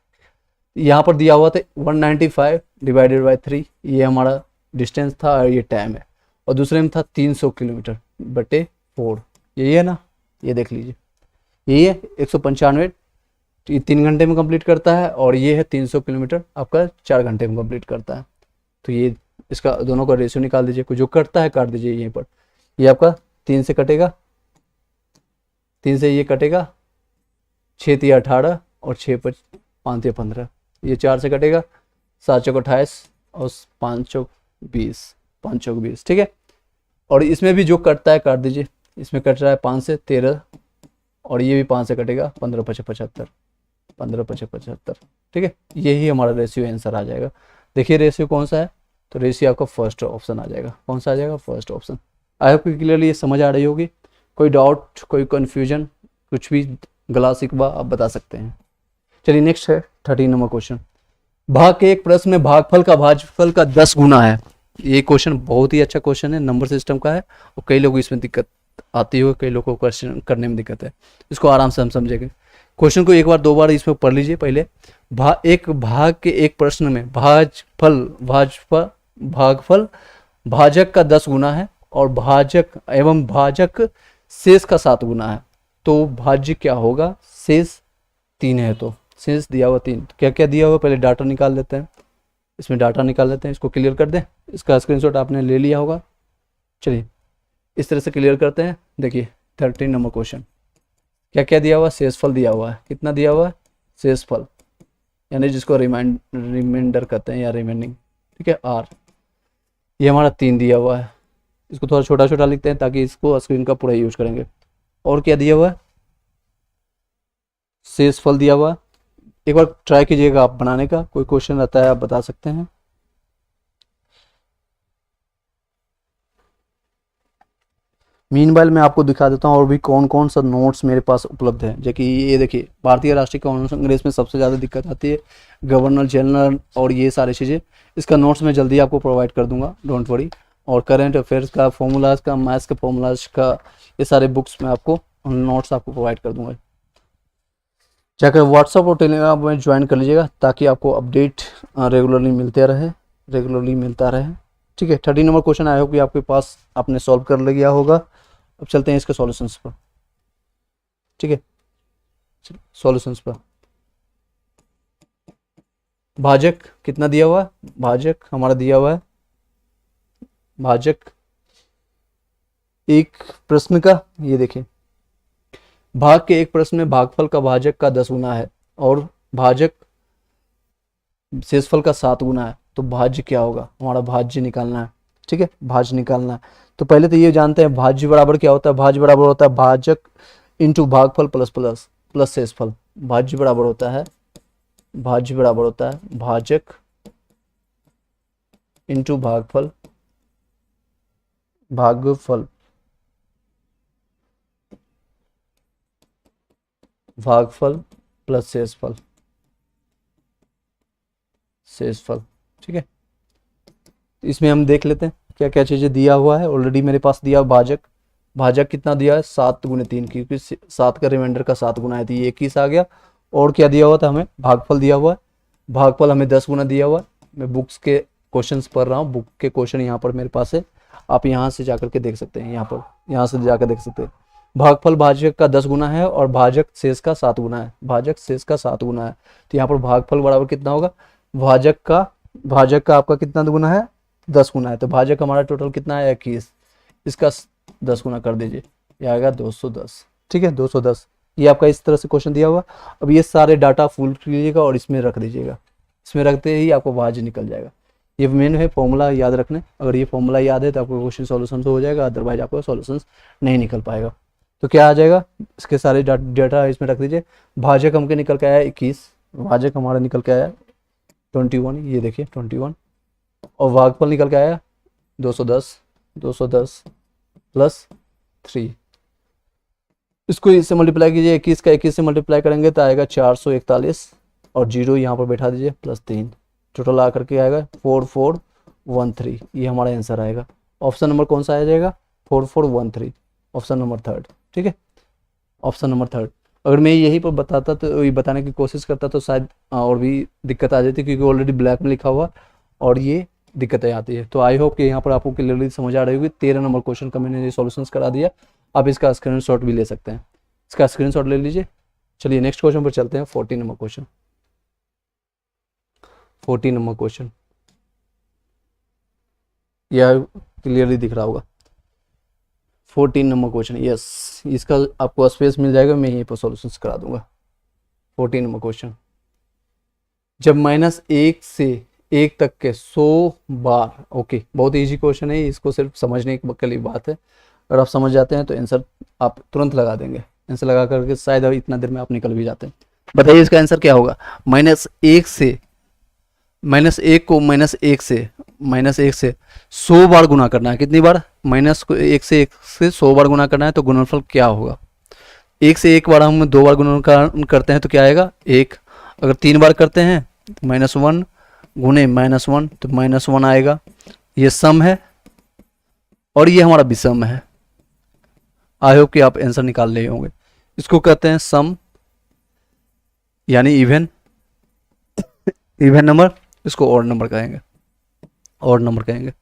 यहाँ पर दिया हुआ था 195 डिवाइडेड बाई 3, ये हमारा डिस्टेंस था और ये टाइम है, और दूसरे में था 300 किलोमीटर बटे 4, यही है ना, ये देख लीजिए, यही है 195, ये 3 घंटे में कंप्लीट करता है, और ये है 300 किलोमीटर आपका 4 घंटे में कंप्लीट करता है। तो ये इसका दोनों का रेशियो निकाल दीजिए, कोई जो करता है काट दीजिए यहीं पर, ये आपका 3 से कटेगा, 3 से ये कटेगा, 6 तिया 18 और 6 5 तिया 15, ये 4 से कटेगा, 7 चौक 28 और 5 चौक 20, 5 चौक 20, ठीक है। और इसमें भी जो कटता है काट दीजिए, इसमें कट रहा है 5 से 13, और ये भी 5 से कटेगा, 15 5 75, 15 5 75, ठीक है। यही हमारा रेशियो आंसर आ जाएगा। देखिए रेशियो कौन सा है, तो रेशियो आपका फर्स्ट ऑप्शन आ जाएगा। कौन सा आ जाएगा, first option. I hope clearly ये समझ आ रही होगी। कोई डाउट, कोई कन्फ्यूजन, कुछ भी गला शिकवा आप बता सकते हैं। चलिए नेक्स्ट है 13 नंबर क्वेश्चन। भाग के एक प्रश्न में भागफल का भाजफल का 10 गुना है। ये क्वेश्चन बहुत ही अच्छा क्वेश्चन है, नंबर सिस्टम का है, और कई लोगों इसमें दिक्कत आती हो, कई लोगों को क्वेश्चन करने में दिक्कत है। इसको आराम से हम समझेंगे। क्वेश्चन को एक बार 2 बार इसमें पढ़ लीजिए पहले। एक भाग के एक प्रश्न में भागफल भाजक का 10 गुना है, और भाजक एवं भाजक शेष का 7 गुना है। तो भाज्य क्या होगा, शेष 3 है, तो शेष दिया हुआ 3, क्या क्या दिया हुआ पहले डाटा निकाल लेते हैं। इसमें डाटा निकाल लेते हैं, इसको क्लियर कर दें। इसका स्क्रीनशॉट आपने ले लिया होगा। चलिए इस तरह से क्लियर करते हैं। देखिए 13 नंबर क्वेश्चन, क्या क्या दिया हुआ, शेषफल दिया हुआ है। कितना दिया हुआ है, शेषफल, यानी जिसको रिमाइंडर कहते हैं या रिमेनिंग, ठीक है, आर। ये हमारा 3 दिया हुआ है। इसको थोड़ा छोटा छोटा लिखते हैं ताकि इसको स्क्रीन का पूरा यूज करेंगे। और क्या दिया हुआ है, शेषफल दिया हुआ है। एक बार ट्राई कीजिएगा आप बनाने का, कोई क्वेश्चन रहता है आप बता सकते हैं। मीनवाइल मैं आपको दिखा देता हूँ और भी कौन कौन सा नोट्स मेरे पास उपलब्ध है। जो कि ये देखिए, भारतीय राष्ट्रीय कांग्रेस में सबसे ज़्यादा दिक्कत आती है, गवर्नर जनरल और ये सारी चीज़ें। इसका नोट्स मैं जल्दी आपको प्रोवाइड कर दूंगा, डोंट वरी। और करंट अफेयर्स का, फॉर्मूलाज का, मैथ्स के फॉर्मूलाज का, ये सारे बुक्स में आपको नोट्स आपको प्रोवाइड कर दूंगा। जाकर व्हाट्सअप और टेलीग्राम में ज्वाइन कर लीजिएगा ताकि आपको अपडेट रेगुलरली मिलता रहे, ठीक है। 13 नंबर क्वेश्चन आई होप कि आपके पास आपने सॉल्व कर लिया होगा। अब चलते हैं इसके सॉल्यूशंस पर, ठीक है। सॉल्यूशंस पर भाजक कितना दिया हुआ है, भाजक हमारा दिया हुआ है, भाजक एक प्रश्न का, ये देखिए, भाग के एक प्रश्न में भागफल का भाजक का 10 गुना है और भाजक शेषफल का 7 गुना है। तो भाज्य क्या होगा, हमारा भाज्य निकालना है, ठीक है, भाज्य निकालना है। तो पहले तो ये जानते हैं भाज्य बराबर क्या होता है। भाज्य बराबर होता है भाजक इंटू भागफल प्लस प्लस प्लस शेषफल। भाज्य बराबर होता है भाजक इंटू भागफल भागफल प्लस शेषफल, ठीक है। इसमें हम देख लेते हैं क्या क्या चीजें दिया हुआ है। ऑलरेडी मेरे पास दिया भाजक कितना दिया है, 7 गुने 3, क्योंकि 7 का रिमाइंडर का 7 गुना है, तो ये 21 आ गया। और क्या दिया हुआ था हमें, भागफल दिया हुआ है, भागफल हमें 10 गुना दिया हुआ है। मैं बुक्स के क्वेश्चंस पढ़ रहा हूँ, बुक के क्वेश्चन यहाँ पर मेरे पास है, आप यहाँ से जाकर के देख सकते हैं, यहाँ से जाकर देख सकते हैं। भागफल भाजक का 10 गुना है और भाजक शेष का 7 गुना है, तो यहाँ पर भागफल बराबर कितना होगा, भाजक का आपका कितना गुना है, 10 गुना है। तो भाजक हमारा टोटल कितना है, 21, इसका 10 गुना कर दीजिए, ये आएगा 210, ठीक है, 210। ये आपका इस तरह से क्वेश्चन दिया हुआ। अब ये सारे डाटा फुल कीजिएगा और इसमें रख दीजिएगा, इसमें रखते ही आपको भाज्य निकल जाएगा। ये मेन है फॉर्मूला याद रखने, अगर ये फॉर्मूला याद है तो आपको क्वेश्चन सॉल्यूशन हो जाएगा, अदरवाइज आपको सॉल्यूशन नहीं निकल पाएगा। तो क्या आ जाएगा, इसके सारे डाटा इसमें रख दीजिए। भाजक हमके निकल के आया 21, भाजक हमारा निकल के आया 21, ये देखिए 21, और भागफल निकल के आया 210 प्लस 3। इसको इससे मल्टीप्लाई कीजिए, 21 का 21 से मल्टीप्लाई करेंगे तो आएगा 441, और 0 यहाँ पर बैठा दीजिए प्लस 3, टोटल आकर के आएगा 4413। ये हमारा आंसर आएगा। ऑप्शन नंबर कौन सा आ जाएगा, 4413, ऑप्शन नंबर 3, ठीक है, ऑप्शन नंबर 3। अगर मैं यहीं पर बताता तो ये बताने की कोशिश करता तो शायद और भी दिक्कत आ जाती, क्योंकि ऑलरेडी ब्लैक में लिखा हुआ और ये दिक्कतें आती है। तो आई होप कि यहाँ पर आपको क्लियरली समझ आ रही होगी। 13 नंबर क्वेश्चन का मैंने ये सॉल्यूशंस करा दिया, आप इसका स्क्रीनशॉट भी ले सकते हैं, इसका स्क्रीनशॉट ले लीजिए। चलिए नेक्स्ट क्वेश्चन पर चलते हैं। 14 नंबर क्वेश्चन, 14 नंबर क्वेश्चन यह क्लियरली दिख रहा होगा। 14 नंबर क्वेश्चन, यस, इसका आपको स्पेस मिल जाएगा, मैं यहीं पर सॉल्यूशंस करा दूंगा। 14 नंबर क्वेश्चन, जब -1 से 1 तक के 100 बार, ओके बहुत इजी क्वेश्चन है, इसको सिर्फ समझने के लिए बात है। अगर आप समझ जाते हैं तो आंसर आप तुरंत लगा देंगे, आंसर लगा करके शायद इतना देर में आप निकल भी जाते हैं। बताइए इसका आंसर क्या होगा। -1 से, -1 को -1 से 100 बार गुना करना है। कितनी बार? -1 से 100 बार गुना करना है, तो गुणनफल क्या होगा। 1 से 1 बार हम 2 बार गुणन करते हैं तो क्या आएगा 1। अगर 3 बार करते हैं -1 गुने -1 तो -1 आएगा। ये सम है और ये हमारा विषम है। आई होप कि आप आंसर निकाल रहे होंगे। इसको कहते हैं सम यानी इवन नंबर, इसको ऑड नंबर कहेंगे, ऑड नंबर कहेंगे।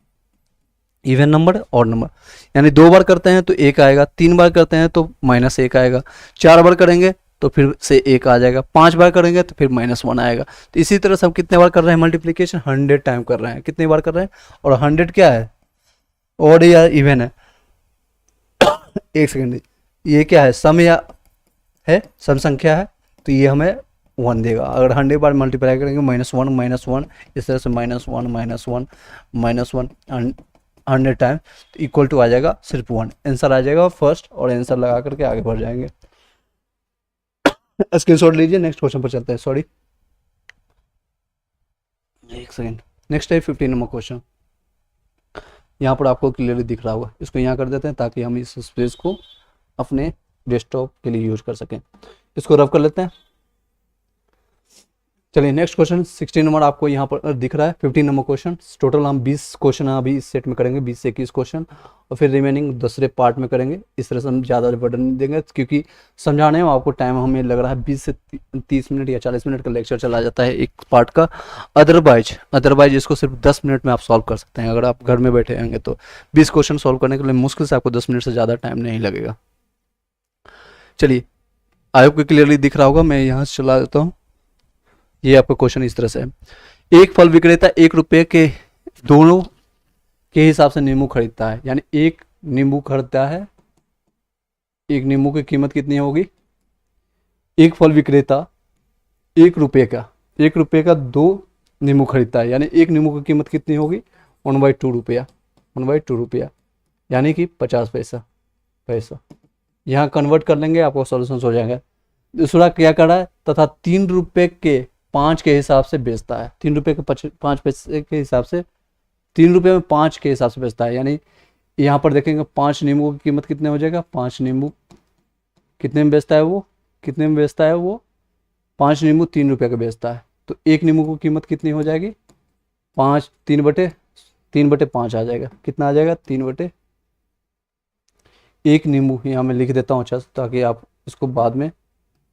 इवन नंबर, ऑड नंबर, यानी 2 बार करते हैं तो 1 आएगा, 3 बार करते हैं तो -1 आएगा, 4 बार करेंगे तो फिर से 1 आ जाएगा, 5 बार करेंगे तो फिर -1 आएगा। तो इसी तरह से हम कितने बार कर रहे हैं मल्टीप्लिकेशन, 100 टाइम कर रहे हैं। कितनी बार कर रहे हैं, और 100 क्या है, ऑड या इवन है। एक सेकेंड, ये क्या है, सम या है, सम संख्या है, तो ये हमें 1 देगा। अगर 100 बार मल्टीप्लाई करेंगे -1 इस तरह से -1 100 टाइम तो इक्वल टू आ जाएगा सिर्फ 1। आंसर आ जाएगा फर्स्ट, और आंसर लगा करके आगे बढ़ जाएंगे। स्क्रीनशॉट लीजिए, नेक्स्ट क्वेश्चन पर चलते हैं। सॉरी एक सेकेंड, नेक्स्ट है 15 नंबर क्वेश्चन। यहाँ पर आपको क्लियरली दिख रहा होगा, इसको यहाँ कर देते हैं ताकि हम इस स्पेस को अपने डेस्कटॉप के लिए यूज कर सकें। इसको रब कर लेते हैं। चलिए नेक्स्ट क्वेश्चन 16 नंबर आपको यहाँ पर दिख रहा है। 15 नंबर क्वेश्चन, टोटल हम 20 क्वेश्चन अभी इस सेट में करेंगे, 20 से 21 क्वेश्चन, और फिर रिमेनिंग दूसरे पार्ट में करेंगे। इस तरह से हम ज़्यादा बर्डन नहीं देंगे, क्योंकि समझाने में आपको टाइम हमें लग रहा है 20 से 30 मिनट या 40 मिनट का लेक्चर चला जाता है एक पार्ट का। अदरवाइज इसको सिर्फ 10 मिनट में आप सॉल्व कर सकते हैं अगर आप घर में बैठे होंगे। तो 20 क्वेश्चन सॉल्व करने के लिए मुश्किल से आपको 10 मिनट से ज़्यादा टाइम नहीं लगेगा। चलिए आई होप क्लियरली दिख रहा होगा, मैं यहाँ से चला देता हूँ। ये आपका क्वेश्चन इस तरह से है, एक फल विक्रेता 1 रुपये के दोनों के हिसाब से नींबू खरीदता है, यानी एक नींबू खरीदता है, एक नींबू की कीमत कितनी होगी। एक फल विक्रेता 1 रुपये का 2 नींबू खरीदता है, यानी एक नींबू की कीमत कितनी होगी 1/2 रुपया, 1/2 रुपया, यानी कि 50 पैसा। यहाँ कन्वर्ट कर लेंगे, आपको सॉल्यूशन हो जाएगा। दूसरा क्या कर रहा है, तथा 3 रुपये के 5 के हिसाब से बेचता है, 3 रुपये के 5 पैसे के हिसाब से, 3 रुपये में 5 के हिसाब से बेचता है, यानी यहाँ पर देखेंगे 5 नींबू की कीमत कितने हो जाएगा, 5 नींबू कितने में बेचता है वो, 5 नींबू 3 रुपये का बेचता है, तो एक नींबू की कीमत कितनी हो जाएगी 5, 3/5 आ जाएगा। कितना आ जाएगा 3/1 नींबू। यहाँ मैं लिख देता हूँ अच्छा, ताकि आप इसको बाद में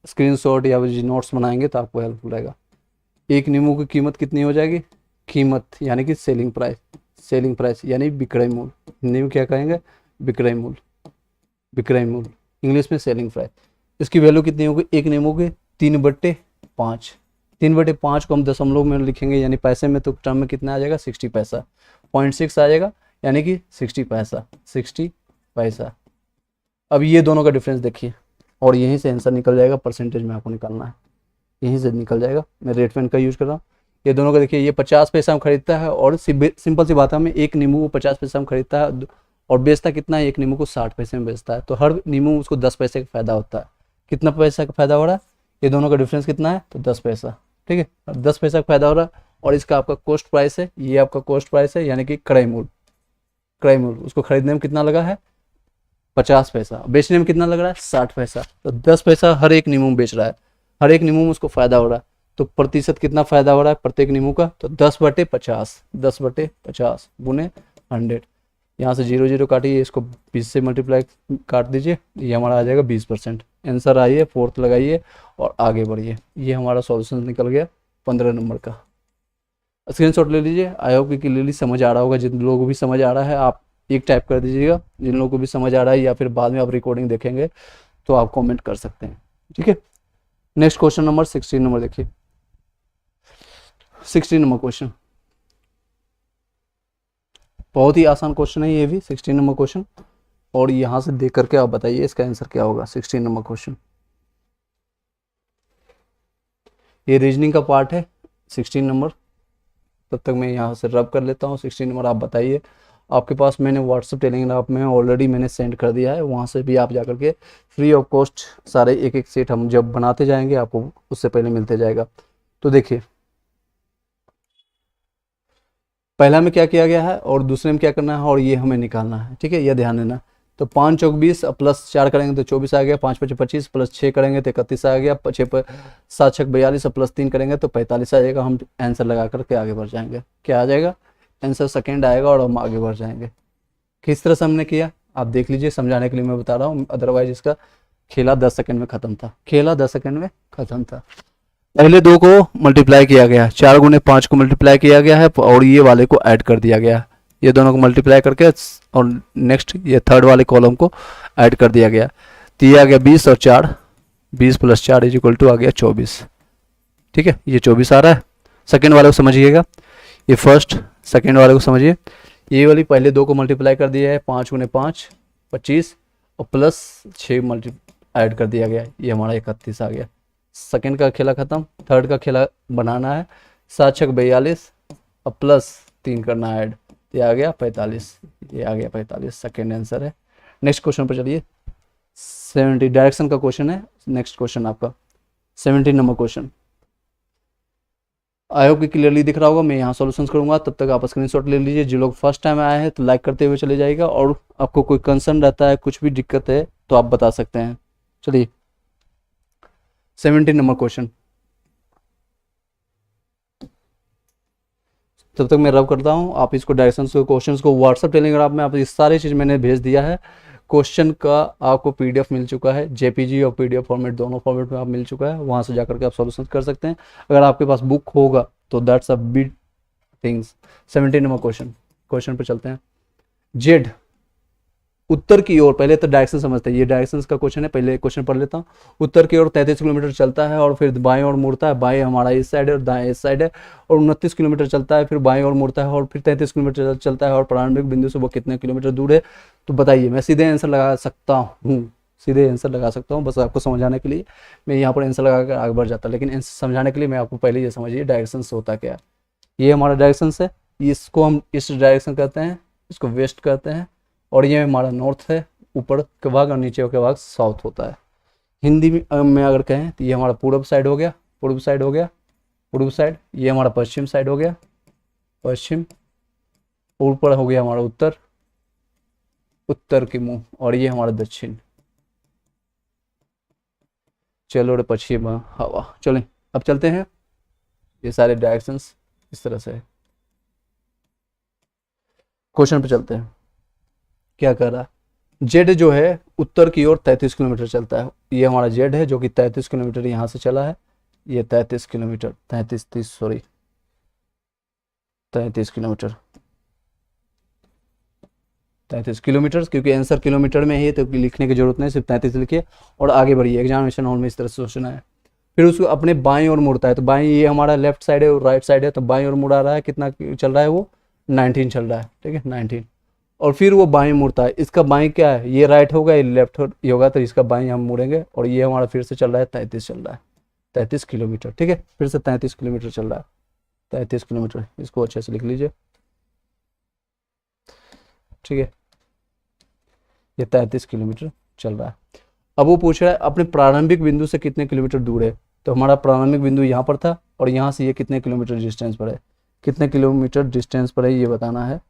स्क्रीनशॉट या नोट्स बनाएंगे तो आपको हेल्पफुल रहेगा। एक नींबू की कीमत कितनी हो जाएगी, कीमत यानी कि सेलिंग प्राइस यानी विक्रय मूल्य, हिंदी में क्या कहेंगे विक्रय मूल्य, इंग्लिश में सेलिंग प्राइस। इसकी वैल्यू कितनी होगी, एक नींबू की 3/5, 3/5 को हम दशमलव में लिखेंगे, यानी पैसे में तो टर्म में कितना आ जाएगा 60 पैसा, 0.6 आ जाएगा, यानी कि 60 पैसा। अब ये दोनों का डिफरेंस देखिए, और यहीं से आंसर निकल जाएगा, परसेंटेज में आपको निकालना है, यहीं से निकल जाएगा। मैं रेट पेन का यूज कर रहा हूँ। ये दोनों का देखिए, ये 50 पैसा में खरीदता है, और सिंपल सी बात है, हमें एक नींबू को 50 पैसा में खरीदता है और बेचता कितना है, एक नींबू को 60 पैसे में बेचता है, तो हर नींबू उसको 10 पैसे का फायदा होता है। कितना पैसा का फायदा हो रहा है, ये दोनों का डिफरेंस कितना है, तो 10 पैसा, ठीक है, 10 पैसा का फायदा हो रहा है। और इसका आपका कॉस्ट प्राइस है, ये आपका कॉस्ट प्राइस है, यानी कि क्रय मूल्य। उसको खरीदने में कितना लगा है 50 पैसा, बेचने में कितना लग रहा है 60 पैसा, तो 10 पैसा हर एक नींबू में बेच रहा है, हर एक नींबू में उसको फायदा हो रहा है। तो प्रतिशत कितना फायदा हो रहा है प्रत्येक नींबू का, तो 10/50 गुने 100। यहाँ से 0 0 काटिए, इसको 20 से मल्टीप्लाई काट दीजिए, ये हमारा आ जाएगा 20%। आंसर आइए, फोर्थ लगाइए और आगे बढ़िए। ये हमारा सॉल्यूशन निकल गया 15 नंबर का। स्क्रीनशॉट ले लीजिए। आई होप कि क्लियरली समझ आ रहा होगा। जिन लोगों को भी समझ आ रहा है आप एक टाइप कर दीजिएगा, जिन लोगों को भी समझ आ रहा है या फिर बाद में आप रिकॉर्डिंग देखेंगे तो आप कमेंट कर सकते हैं, ठीक है। नेक्स्ट क्वेश्चन नंबर 16 नंबर देखिए। 16 नंबर क्वेश्चन बहुत ही आसान क्वेश्चन है ये भी, 16 नंबर क्वेश्चन। और यहाँ से देख करके आप बताइए इसका आंसर क्या होगा। 16 नंबर क्वेश्चन, ये रीजनिंग का पार्ट है 16 नंबर। तब तक मैं यहाँ से रब कर लेता हूँ। 16 नंबर आप बताइए। आपके पास मैंने व्हाट्सएप टेलीग्राम में ऑलरेडी मैंने सेंड कर दिया है, वहाँ से भी आप जा करके फ्री ऑफ कॉस्ट सारे एक एक सेट हम जब बनाते जाएंगे आपको उससे पहले मिलते जाएगा। तो देखिए पहला में क्या किया गया है और दूसरे में क्या करना है और ये हमें निकालना है, ठीक है। यह ध्यान देना। तो 5 चौक 20 प्लस 4 करेंगे तो 24 आ गया, 5 5 25 प्लस 6 करेंगे तो 31 आ गया, 6 पर 7 6 42 प्लस 3 करेंगे तो 45 आ जाएगा। हम आंसर लगा करके आगे बढ़ जाएंगे। क्या आ जाएगा आंसर? सेकेंड आएगा और हम आगे बढ़ जाएंगे। किस तरह से हमने किया आप देख लीजिए, समझाने के लिए मैं बता रहा हूँ, अदरवाइज इसका खेला 10 सेकंड में खत्म था। खेला 10 सेकंड में खत्म था। पहले दो को मल्टीप्लाई किया गया, 4 गुने 5 को मल्टीप्लाई किया गया है और ये वाले को ऐड कर दिया गया। ये दोनों को मल्टीप्लाई करके और नेक्स्ट ये थर्ड वाले कॉलम को ऐड कर दिया गया। तो ये आ गया 20 और 4, 20 प्लस 4 इज इक्वल टू आ गया 24, ठीक है। ये 24 आ रहा है। सेकेंड वाले को समझिएगा, ये फर्स्ट सेकेंड वाले को समझिए। ये वाली पहले दो को मल्टीप्लाई कर दिया है, 5 गुने 5 25 और प्लस 6 ऐड कर दिया गया, ये हमारा 31 आ गया। सेकेंड का खेला खत्म। थर्ड का खेला बनाना है, 7 6 42 और प्लस 3 करना ऐड, ये आ गया 45, ये आ गया 45। सेकेंड आंसर है। नेक्स्ट क्वेश्चन पर चलिए। 70 डायरेक्शन का क्वेश्चन है। नेक्स्ट क्वेश्चन आपका 17 नंबर क्वेश्चन। आई होप कि क्लियरली दिख रहा होगा। मैं यहाँ सॉल्यूशंस करूंगा, तब तक आप स्क्रीनशॉट ले लीजिए। जो लोग फर्स्ट टाइम आए हैं तो लाइक करते हुए चले जाएगा, और आपको कोई कंसर्न रहता है, कुछ भी दिक्कत है तो आप बता सकते हैं। चलिए 17 नंबर क्वेश्चन। तब तक मैं रब करता हूँ। आप इसको डायरेक्शन को क्वेश्चंस को व्हाट्सएप टेलीग्राम में आप इस सारी चीज़ मैंने भेज दिया है। क्वेश्चन का आपको पीडीएफ मिल चुका है, जेपीजी और पीडीएफ फॉर्मेट दोनों फॉर्मेट में आप मिल चुका है। वहाँ से जाकर के आप सॉल्यूशन कर सकते हैं। अगर आपके पास बुक होगा तो that's a big things. 17 number question पे चलते हैं। जेड उत्तर की ओर, पहले तो डायरेक्शन समझते हैं। ये डायरेक्शन का क्वेश्चन है, पहले क्वेश्चन पढ़ लेता हूँ। उत्तर की ओर 33 किलोमीटर चलता है और फिर बाएं ओर मुड़ता है। बाएं हमारा इस साइड है और दाएं इस साइड है। और 29 किलोमीटर चलता है, फिर बाएं ओर मुड़ता है और फिर 33 किलोमीटर चलता है। और प्रारंभिक बिंदु से वो कितने किलोमीटर दूर है तो बताइए। मैं सीधे आंसर लगा सकता हूँ, सीधे आंसर लगा सकता हूँ। बस आपको समझाने के लिए मैं यहाँ पर आंसर लगा कर आगे बढ़ जाता, लेकिन समझाने के लिए मैं आपको पहले ये समझिए डायरेक्शन से होता क्या है। ये हमारा डायरेक्शन है, इसको हम इस डायरेक्शन कहते हैं, इसको वेस्ट कहते हैं। और ये हमारा नॉर्थ है, ऊपर के भाग और नीचे के भाग साउथ होता है। हिंदी में अगर कहें तो ये हमारा पूर्व साइड हो गया, पूर्व साइड हो गया, पूर्व साइड। ये हमारा पश्चिम साइड हो गया, पश्चिम। ऊपर हो गया हमारा उत्तर, उत्तर की मुंह। और ये हमारा दक्षिण। चलो रे पश्चिम हवा। चलें अब चलते हैं। ये सारे डायरेक्शंस इस तरह से है। क्वेश्चन पे चलते हैं। क्या कर रहा है? जेड जो है उत्तर की ओर 33 किलोमीटर चलता है। ये हमारा जेड है जो कि 33 किलोमीटर यहाँ से चला है। ये 33 किलोमीटर, 33 किलोमीटर, 33 किलोमीटर, क्योंकि आंसर किलोमीटर में है तो लिखने की जरूरत नहीं, सिर्फ 33 लिखिए और आगे बढ़िए। एग्जामिनेशन हॉल में इस तरह से सोचना है। फिर उसको अपने बाएं ओर मुड़ता है। तो बाएं, ये हमारा लेफ्ट साइड है और राइट साइड है, तो बाएं ओर मुड़ा रहा है। कितना चल रहा है वो? 19 चल रहा है, ठीक है 19। और फिर वो बाएं मुड़ता है। इसका बाएं क्या है? ये राइट होगा, ये लेफ्ट होगा, तो इसका बाएं हम मुड़ेंगे। और ये हमारा फिर से चल रहा है 33 चल रहा है, 33 किलोमीटर, ठीक है। फिर से 33 किलोमीटर चल रहा है, 33 किलोमीटर। इसको अच्छे से लिख लीजिए, ठीक है। ये 33 किलोमीटर चल रहा है। अब वो पूछ रहा है अपने प्रारंभिक बिंदु से कितने किलोमीटर दूर है। तो हमारा प्रारंभिक बिंदु यहाँ पर था और यहाँ से ये कितने किलोमीटर डिस्टेंस पर है, कितने किलोमीटर डिस्टेंस पर है ये बताना है।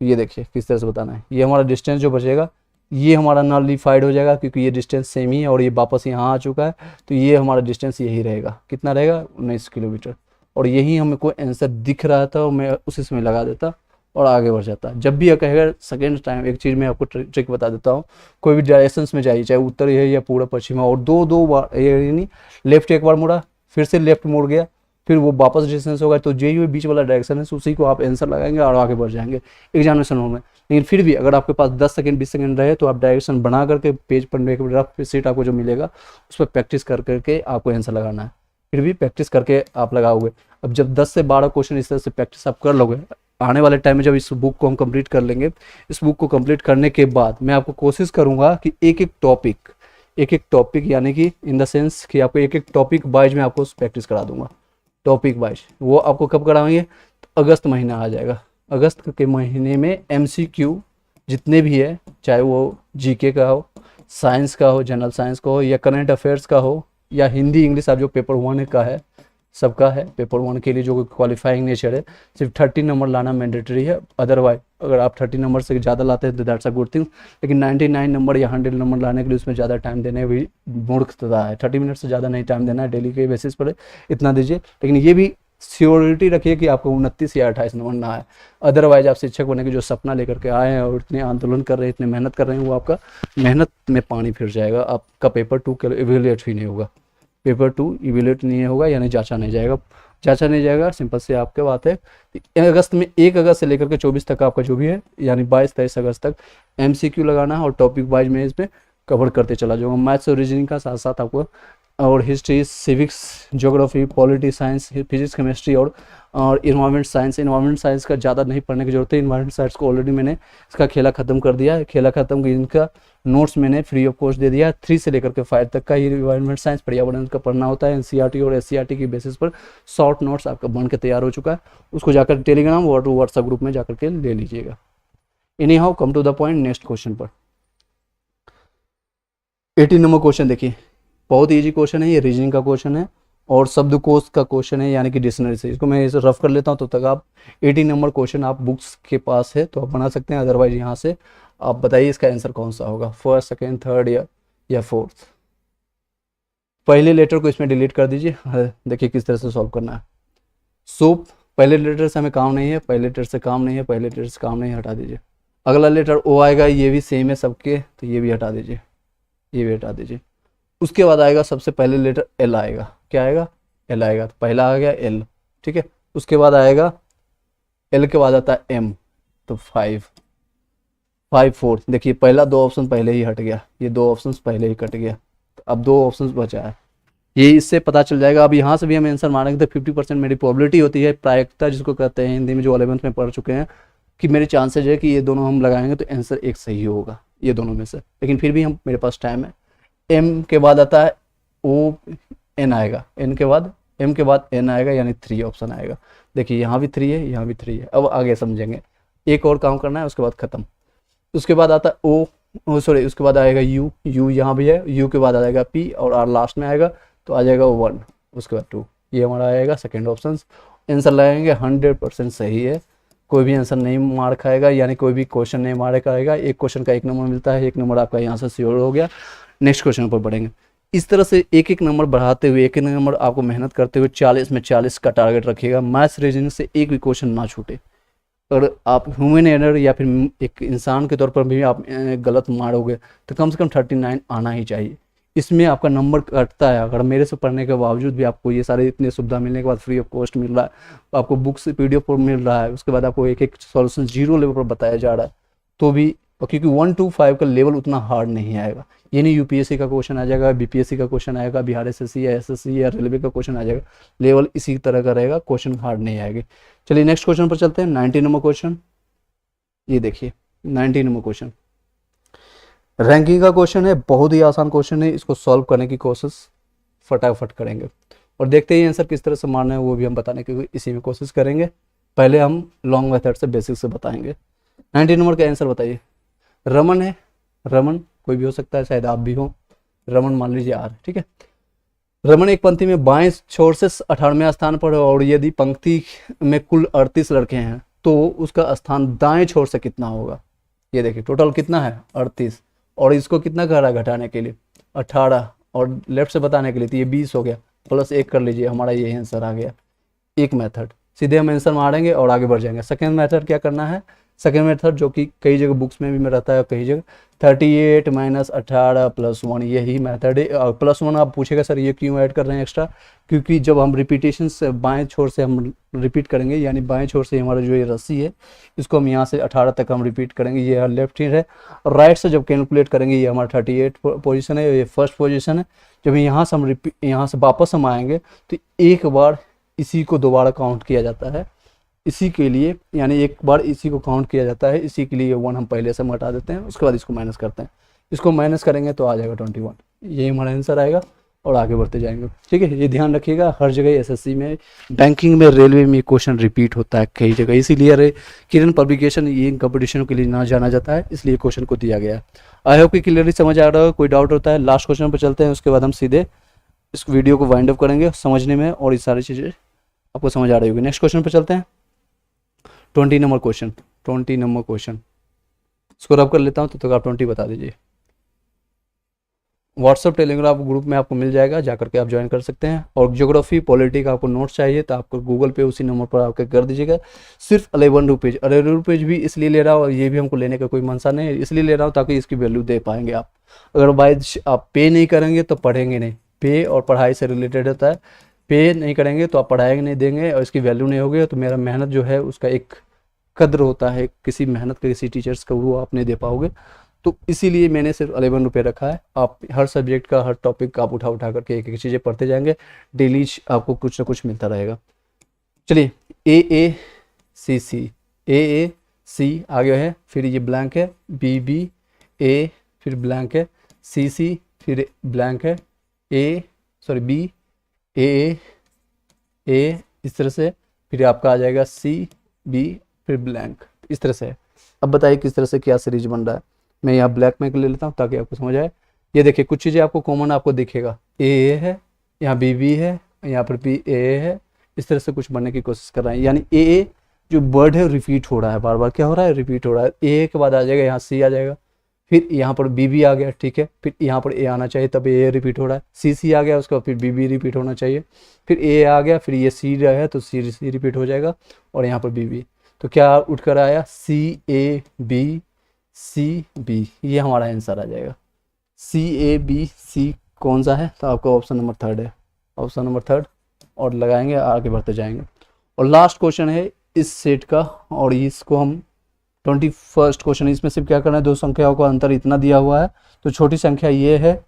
ये देखिए किस तरह से बताना है। ये हमारा डिस्टेंस जो बचेगा ये हमारा नलिफाइड हो जाएगा, क्योंकि ये डिस्टेंस सेम ही है और ये वापस यहाँ आ चुका है। तो ये हमारा डिस्टेंस यही रहेगा। कितना रहेगा? 19 किलोमीटर। और यही हमको आंसर दिख रहा था और मैं उसी समय लगा देता और आगे बढ़ जाता है। जब भी यह कहेगा सेकेंड टाइम, एक चीज़ मैं आपको ट्रिक बता देता हूँ, कोई भी डायरेक्शंस में जाइए, चाहे उत्तर है या पूरा पश्चिम है, और दो दो बार ये नहीं, लेफ्ट एक बार मुड़ा, फिर से लेफ्ट मुड़ गया, फिर वो वापस डिस्टेंस होगा, तो जो बीच वाला डायरेक्शन है उसी को आप आंसर लगाएंगे और आगे बढ़ जाएंगे एग्जामिनेशन में। लेकिन फिर भी अगर आपके पास 10 सेकंड 20 सेकंड रहे तो आप डायरेक्शन बना करके पेज पर एक रफ सीट आपको जो मिलेगा उस पर प्रैक्टिस कर करके आपको आंसर लगाना है, फिर भी प्रैक्टिस करके आप लगाओगे। अब जब 10 से 12 क्वेश्चन इस तरह से प्रैक्टिस आप कर लोगे, आने वाले टाइम में जब इस बुक को हम कंप्लीट कर लेंगे, इस बुक को कंप्लीट करने के बाद मैं आपको कोशिश करूंगा कि एक एक टॉपिक यानी कि इन द सेंस कि आपको एक एक टॉपिक वाइज में आपको प्रैक्टिस करा दूंगा, टॉपिक वाइज। वो आपको कब कराएंगे, तो अगस्त महीना आ जाएगा, अगस्त के महीने में एमसीक्यू जितने भी है, चाहे वो जीके का हो, साइंस का हो, जनरल साइंस का हो, या करंट अफेयर्स का हो, या हिंदी इंग्लिश, आप जो पेपर 1 का है सबका है। पेपर 1 के लिए जो क्वालिफाइंग नेचर है, सिर्फ 30 नंबर लाना मैंडेटरी है, अदरवाइज अगर आप 30 नंबर से ज़्यादा लाते हैं तो दैट्स अ गुड थिंग, लेकिन 99 नंबर या 100 नंबर लाने के लिए उसमें ज़्यादा टाइम देने भी मूर्खता है। 30 मिनट से ज़्यादा नहीं टाइम देना है, डेली के बेसिस पर इतना दीजिए, लेकिन ये भी श्योरिटी रखिए कि आपको 29 या 28 नंबर ना आए। अदरवाइज आप शिक्षक बनने की जो सपना लेकर के आए हैं और इतने आंदोलन कर रहे हैं, इतने मेहनत कर रहे हैं, वो आपका मेहनत में पानी फिर जाएगा, आपका पेपर 2 के इवेल्युएट ही नहीं होगा, पेपर 2 इवेल्युएट नहीं होगा, यानी जांचा नहीं जाएगा, जांचा नहीं जाएगा। सिंपल से आपके बात है, अगस्त में 1 अगस्त से लेकर के 24 तक आपका जो भी है, यानी 22-23 अगस्त तक एमसीक्यू लगाना है और टॉपिक वाइज में इसमें कवर करते चला जाऊँगा। मैथ्स और रीजनिंग का साथ साथ आपको और history, civics, geography, polity science, physics, chemistry और इन्वायरमेंट साइंस। इन्वायरमेंट साइंस का ज़्यादा नहीं पढ़ने की जरूरत है, इन्वायरमेंट साइंस को ऑलरेडी मैंने इसका खेला ख़त्म कर दिया है, खेला ख़त्म कर इनका नोट्स मैंने फ्री ऑफ कॉस्ट दे दिया। 3 से लेकर के 5 तक का ये इन्वायरमेंट साइंस पर्यावरण का पढ़ना होता है, एनसीईआरटी और एससीईआरटी की बेसिस पर शॉर्ट नोट्स आपका बन के तैयार हो चुका है, उसको जाकर टेलीग्राम और व्हाट्सएप ग्रुप में जाकर के ले लीजिएगा। Anyhow come to the point, next question पर 18 नंबर क्वेश्चन देखिए, बहुत ईजी क्वेश्चन है, ये रीजनिंग का क्वेश्चन है और शब्दकोश का क्वेश्चन है, यानी कि डिक्शनरी से। इसको मैं इसे रफ कर लेता हूँ, तो तक आप 18 नंबर क्वेश्चन आप बुक्स के पास है तो आप बना सकते हैं, अदरवाइज यहाँ से आप बताइए इसका आंसर कौन सा होगा, फर्स्ट, सेकेंड, थर्ड या फोर्थ। पहले लेटर को इसमें डिलीट कर दीजिए। देखिए किस तरह से सॉल्व करना है। सूप, पहले लेटर से हमें काम नहीं है, पहले लेटर से काम नहीं है, पहले लेटर से काम नहीं है, हटा दीजिए। अगला लेटर ओ आएगा, ये भी सेम है सबके, तो ये भी हटा दीजिए, ये भी हटा दीजिए। उसके बाद आएगा सबसे पहले लेटर एल आएगा, क्या आएगा, एल आएगा, तो पहला आ गया एल, ठीक है। उसके बाद आएगा एल के बाद आता है एम, तो 5 4। देखिए पहला 2 ऑप्शन पहले ही हट गया, ये 2 ऑप्शन पहले ही कट गया, तो अब 2 ऑप्शन बचा है, ये इससे पता चल जाएगा। अब यहाँ से भी हम आंसर मानेंगे तो 50% मेरी प्रोबेबिलिटी होती है, प्रायिकता जिसको कहते हैं हिंदी में, जो 11th में पढ़ चुके हैं, कि मेरे चांसेज है कि ये दोनों हम लगाएंगे तो आंसर एक सही होगा ये दोनों में से। लेकिन फिर भी हम, मेरे पास टाइम है। एम के बाद आता है ओ, एन आएगा, एन के बाद एम के बाद एन आएगा, यानी 3 ऑप्शन आएगा। देखिए यहाँ भी 3 है, यहाँ भी 3 है। अब आगे समझेंगे, एक और काम करना है, उसके बाद खत्म। उसके बाद आता है ओ सॉरी, उसके बाद आएगा यू, यहाँ भी है, यू के बाद आ जाएगा पी और आर लास्ट में आएगा, तो आ जाएगा 1, उसके बाद 2, ये हमारा आएगा सेकेंड ऑप्शन। आंसर लगाएंगे 100% सही है, कोई भी आंसर नहीं मार खाएगा, यानी कोई भी क्वेश्चन नहीं मार खाएगा। एक क्वेश्चन का 1 नंबर मिलता है, 1 नंबर आपका यहाँ से श्योर हो गया। नेक्स्ट क्वेश्चन पर बढ़ेंगे। इस तरह से एक एक नंबर बढ़ाते हुए, एक एक नंबर आपको मेहनत करते हुए 40 में 40 का टारगेट रखिएगा। मैथ्स रीजनिंग से एक भी क्वेश्चन ना छूटे। अगर आप ह्यूमन एरर या फिर एक इंसान के तौर पर भी आप गलत मारोगे तो कम से कम 39 आना ही चाहिए। इसमें आपका नंबर कटता है। अगर मेरे से पढ़ने के बावजूद भी आपको ये सारे इतने सुविधा मिलने के बाद फ्री ऑफ कॉस्ट मिल रहा है, आपको बुक्स PDF पर मिल रहा है, उसके बाद आपको एक एक सॉल्यूशन 0 लेवल पर बताया जा रहा है, तो भी, क्योंकि 1 to 5 का लेवल उतना हार्ड नहीं आएगा। ये नहीं यूपीएससी का क्वेश्चन आ जाएगा, बीपीएससी का क्वेश्चन आएगा, बिहार एसएससी या एसएससी या रेलवे का क्वेश्चन आ जाएगा, लेवल इसी तरह का रहेगा, क्वेश्चन हार्ड नहीं आएगा। चलिए नेक्स्ट क्वेश्चन पर चलते हैं। 19 नंबर क्वेश्चन, ये देखिए 19 नंबर क्वेश्चन रैंकिंग का क्वेश्चन है, बहुत ही आसान क्वेश्चन है। इसको सॉल्व करने की कोशिश फटाफट करेंगे और देखते हैं आंसर किस तरह से मारना है, वो भी हम बताने की इसी में कोशिश करेंगे। पहले हम लॉन्ग मेथड से बेसिक से बताएंगे। 19 नंबर का आंसर बताइए। रमन है, रमन कोई भी हो सकता है, शायद आप भी हो। रमन मान लीजिए आर, ठीक है। रमन एक पंक्ति में बाएं छोर से 18वें स्थान पर है और यदि पंक्ति में कुल 38 लड़के हैं तो उसका स्थान दाएं छोर से कितना होगा। ये देखिए टोटल कितना है 38, और इसको कितना कह रहा है घटाने के लिए 18, और लेफ्ट से बताने के लिए तो ये 20 हो गया, प्लस 1 कर लीजिए, हमारा ये आंसर आ गया। एक मेथड सीधे हम आंसर मारेंगे और आगे बढ़ जाएंगे। सेकेंड मेथड क्या करना है, सेकेंड मेथड जो कि कई जगह बुक्स में भी रहता है, कई जगह 38 - 18 + 1, यही मेथड है। +1 आप पूछेगा सर ये क्यों ऐड कर रहे हैं एक्स्ट्रा, क्योंकि जब हम रिपीटेशन से बाएं छोर से हम रिपीट करेंगे, यानी बाएं छोर से हमारा जो ये रस्सी है इसको हम यहाँ से 18 तक हम रिपीट करेंगे, ये लेफ्ट हैंड है। और राइट से जब कैलकुलेट करेंगे ये हमारा 38 पोजीशन है, ये फर्स्ट पोजीशन है। जब यहाँ से हम यहाँ से वापस हम आएंगे तो एक बार इसी को दोबारा काउंट किया जाता है, इसी के लिए, यानी एक बार इसी को काउंट किया जाता है, इसी के लिए 1 हम पहले से हटा देते हैं, उसके बाद इसको माइनस करते हैं। इसको माइनस करेंगे तो आ जाएगा 21, यही हमारा आंसर आएगा और आगे बढ़ते जाएंगे। ठीक है, ये ध्यान रखिएगा, हर जगह एसएससी में, बैंकिंग में, रेलवे में क्वेश्चन रिपीट होता है कई जगह, इसीलिए किरण पब्लिकेशन ये कंपटीशनों के लिए ना जाना जाता है, इसलिए क्वेश्चन को दिया गया है। आई होप कि क्लियरली समझ आ रहा है। कोई डाउट होता है लास्ट क्वेश्चन पर चलते हैं, उसके बाद हम सीधे इस वीडियो को वाइंड अप करेंगे समझने में, और ये सारी चीज़ें आपको समझ आ रही होगी। नेक्स्ट क्वेश्चन पर चलते हैं, 20 नंबर क्वेश्चन। 20 नंबर क्वेश्चन इसको रब कर लेता हूँ, तो आप 20 बता दीजिए। व्हाट्सअप टेलीग्राम ग्रुप में आपको मिल जाएगा, जाकर के आप ज्वाइन कर सकते हैं। और ज्योग्राफी पॉलिटी का आपको नोट्स चाहिए तो आपको गूगल पे उसी नंबर पर आपके कर दीजिएगा, सिर्फ 11 रुपीज़। 11 रुपीज़ भी इसलिए ले रहा हूँ, और ये भी हमको लेने का कोई मनसा नहीं है, इसलिए ले रहा हूँ ताकि इसकी वैल्यू दे पाएंगे आप। अगर बाइज आप पे नहीं करेंगे तो पढ़ेंगे नहीं, पे और पढ़ाई से रिलेटेड होता है। पे नहीं करेंगे तो आप पढ़ाई नहीं देंगे और इसकी वैल्यू नहीं होगी, तो मेरा मेहनत जो है उसका एक कद्र होता है, किसी मेहनत का किसी टीचर्स का, वो आप नहीं दे पाओगे। तो इसीलिए मैंने सिर्फ 11 रुपये रखा है। आप हर सब्जेक्ट का, हर टॉपिक का आप उठा करके एक एक चीज़ें पढ़ते जाएंगे, डेली आपको कुछ ना कुछ मिलता रहेगा। चलिए, AACC आगे है, फिर ये ब्लैंक है, BBA फिर ब्लैंक है, CC फिर ब्लैंक है, A इस तरह से, फिर आपका आ जाएगा CB फिर ब्लैंक, इस तरह से। अब बताइए किस तरह से क्या सीरीज बन रहा है। मैं यहाँ ब्लैक में ले लेता हूँ ताकि आपको समझ आए। ये देखिए कुछ चीज़ें आपको कॉमन आपको दिखेगा, AA है, यहाँ BB है, यहाँ पर BA है, इस तरह से कुछ बनने की कोशिश कर रहे हैं। यानी AA जो वर्ड है रिपीट हो रहा है, बार बार क्या हो रहा है, रिपीट हो रहा है। AA के बाद आ जाएगा यहाँ C आ जाएगा, फिर यहाँ पर BB आ गया, ठीक है, फिर यहाँ पर A आना चाहिए, तब AA रिपीट हो रहा है। CC आ गया, उसके बाद फिर BB रिपीट होना चाहिए, फिर A आ गया, फिर ये C रहा है तो C रिपीट हो जाएगा, और यहाँ पर BB। तो क्या उठ कर आया, CABCB, ये हमारा आंसर आ जाएगा। CABC कौन सा है, तो आपका ऑप्शन नंबर 3 है, ऑप्शन नंबर 3, और लगाएंगे, आगे बढ़ते जाएंगे। और लास्ट क्वेश्चन है इस सेट का, और इसको हम 21st क्वेश्चन, इसमें सिर्फ क्या करना है, दो संख्याओं का अंतर इतना दिया हुआ है, तो छोटी संख्या ये है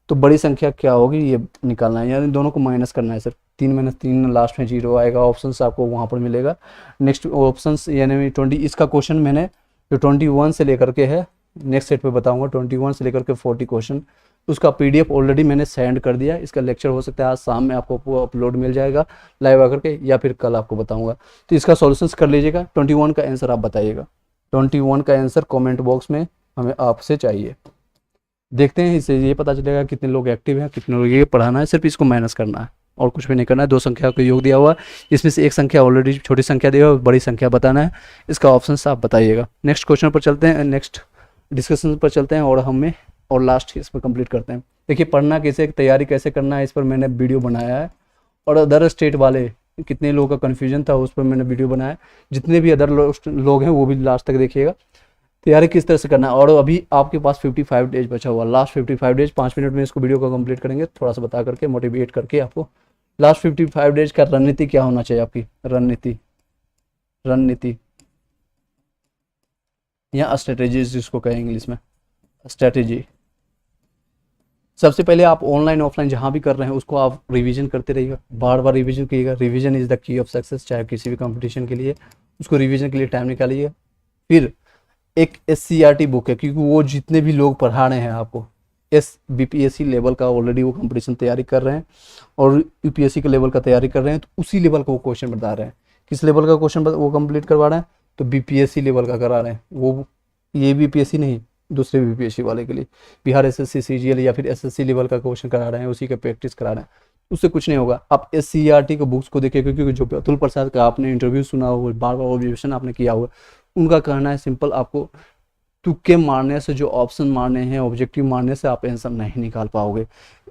तो बड़ी संख्या क्या होगी ये निकालना है, यानी दोनों को माइनस करना है। सर 3 - 3 लास्ट में 0 आएगा, ऑप्शंस आपको वहाँ पर मिलेगा। नेक्स्ट ऑप्शंस यानी 20, इसका क्वेश्चन मैंने जो 21 से लेकर के है, नेक्स्ट सेट पे बताऊंगा, 21 से लेकर के 40 क्वेश्चन, उसका PDF ऑलरेडी मैंने सेंड कर दिया। इसका लेक्चर हो सकता है आज शाम में आपको अपलोड मिल जाएगा लाइव आकर के, या फिर कल आपको बताऊँगा। तो इसका सॉल्यूशंस कर लीजिएगा। 21 का आंसर आप बताइएगा, 21 का आंसर कॉमेंट बॉक्स में हमें आपसे चाहिए। देखते हैं, इससे ये पता चलेगा कितने लोग एक्टिव हैं, कितने लोग, ये पढ़ाना है, सिर्फ इसको माइनस करना है और कुछ भी नहीं करना है। दो संख्या का योग दिया हुआ, इसमें से एक संख्या ऑलरेडी छोटी संख्या दिया हुआ, बड़ी संख्या बताना है। इसका ऑप्शन आप बताइएगा। नेक्स्ट क्वेश्चन पर चलते हैं, नेक्स्ट डिस्कशन पर चलते हैं, और लास्ट इस पर कंप्लीट करते हैं। देखिए पढ़ना कैसे, तैयारी कैसे करना है, इस पर मैंने वीडियो बनाया है, और अदर स्टेट वाले कितने लोगों का कन्फ्यूजन था उस पर मैंने वीडियो बनाया। जितने भी अदर लोग हैं वो भी लास्ट तक देखिएगा, तैयारी किस तरह से करना है। और अभी आपके पास 55 डेज बचा हुआ, लास्ट 55 डेज, 5 मिनट में इसको वीडियो को कंप्लीट करेंगे, थोड़ा सा बता करके मोटिवेट करके आपको। लास्ट 55 डेज का रणनीति क्या होना चाहिए आपकी, रणनीति या स्ट्रेटेजी जिसको कहें इंग्लिश में, स्ट्रेटेजी। सबसे पहले आप ऑनलाइन ऑफलाइन जहाँ भी कर रहे हैं उसको आप रिवीजन करते रहिएगा, बार बार रिवीजन कीजिएगा। Revision is the key of success, चाहे किसी भी कंपटीशन के लिए, उसको रिवीजन के लिए टाइम निकालिए। फिर एक SCRT बुक है, क्योंकि वो जितने भी लोग पढ़ा रहे हैं आपको BPSC लेवल का ऑलरेडी वो कंपटीशन तैयारी कर रहे हैं, और UPSC के लेवल का तैयारी कर रहे हैं, तो उसी लेवल का वो क्वेश्चन बता रहे हैं। किस लेवल का क्वेश्चन वो कंप्लीट करवा रहे हैं, तो BPSC लेवल का करा रहे हैं वो, ये BPSC नहीं, दूसरे BPSC वाले के लिए बिहार SSC CGL या फिर SSC लेवल का क्वेश्चन करा रहे हैं, उसी का प्रैक्टिस करा रहे हैं। उससे कुछ नहीं होगा। आप SCRT के बुक्स को देखिए, क्योंकि जो अतुल प्रसाद का आपने इंटरव्यू सुना हुआ, बार बार ऑब्जर्वेशन आपने किया हुआ, उनका कहना है सिंपल, आपको तुक्के मारने से, जो ऑप्शन मारने हैं, ऑब्जेक्टिव मारने से आप आंसर नहीं निकाल पाओगे।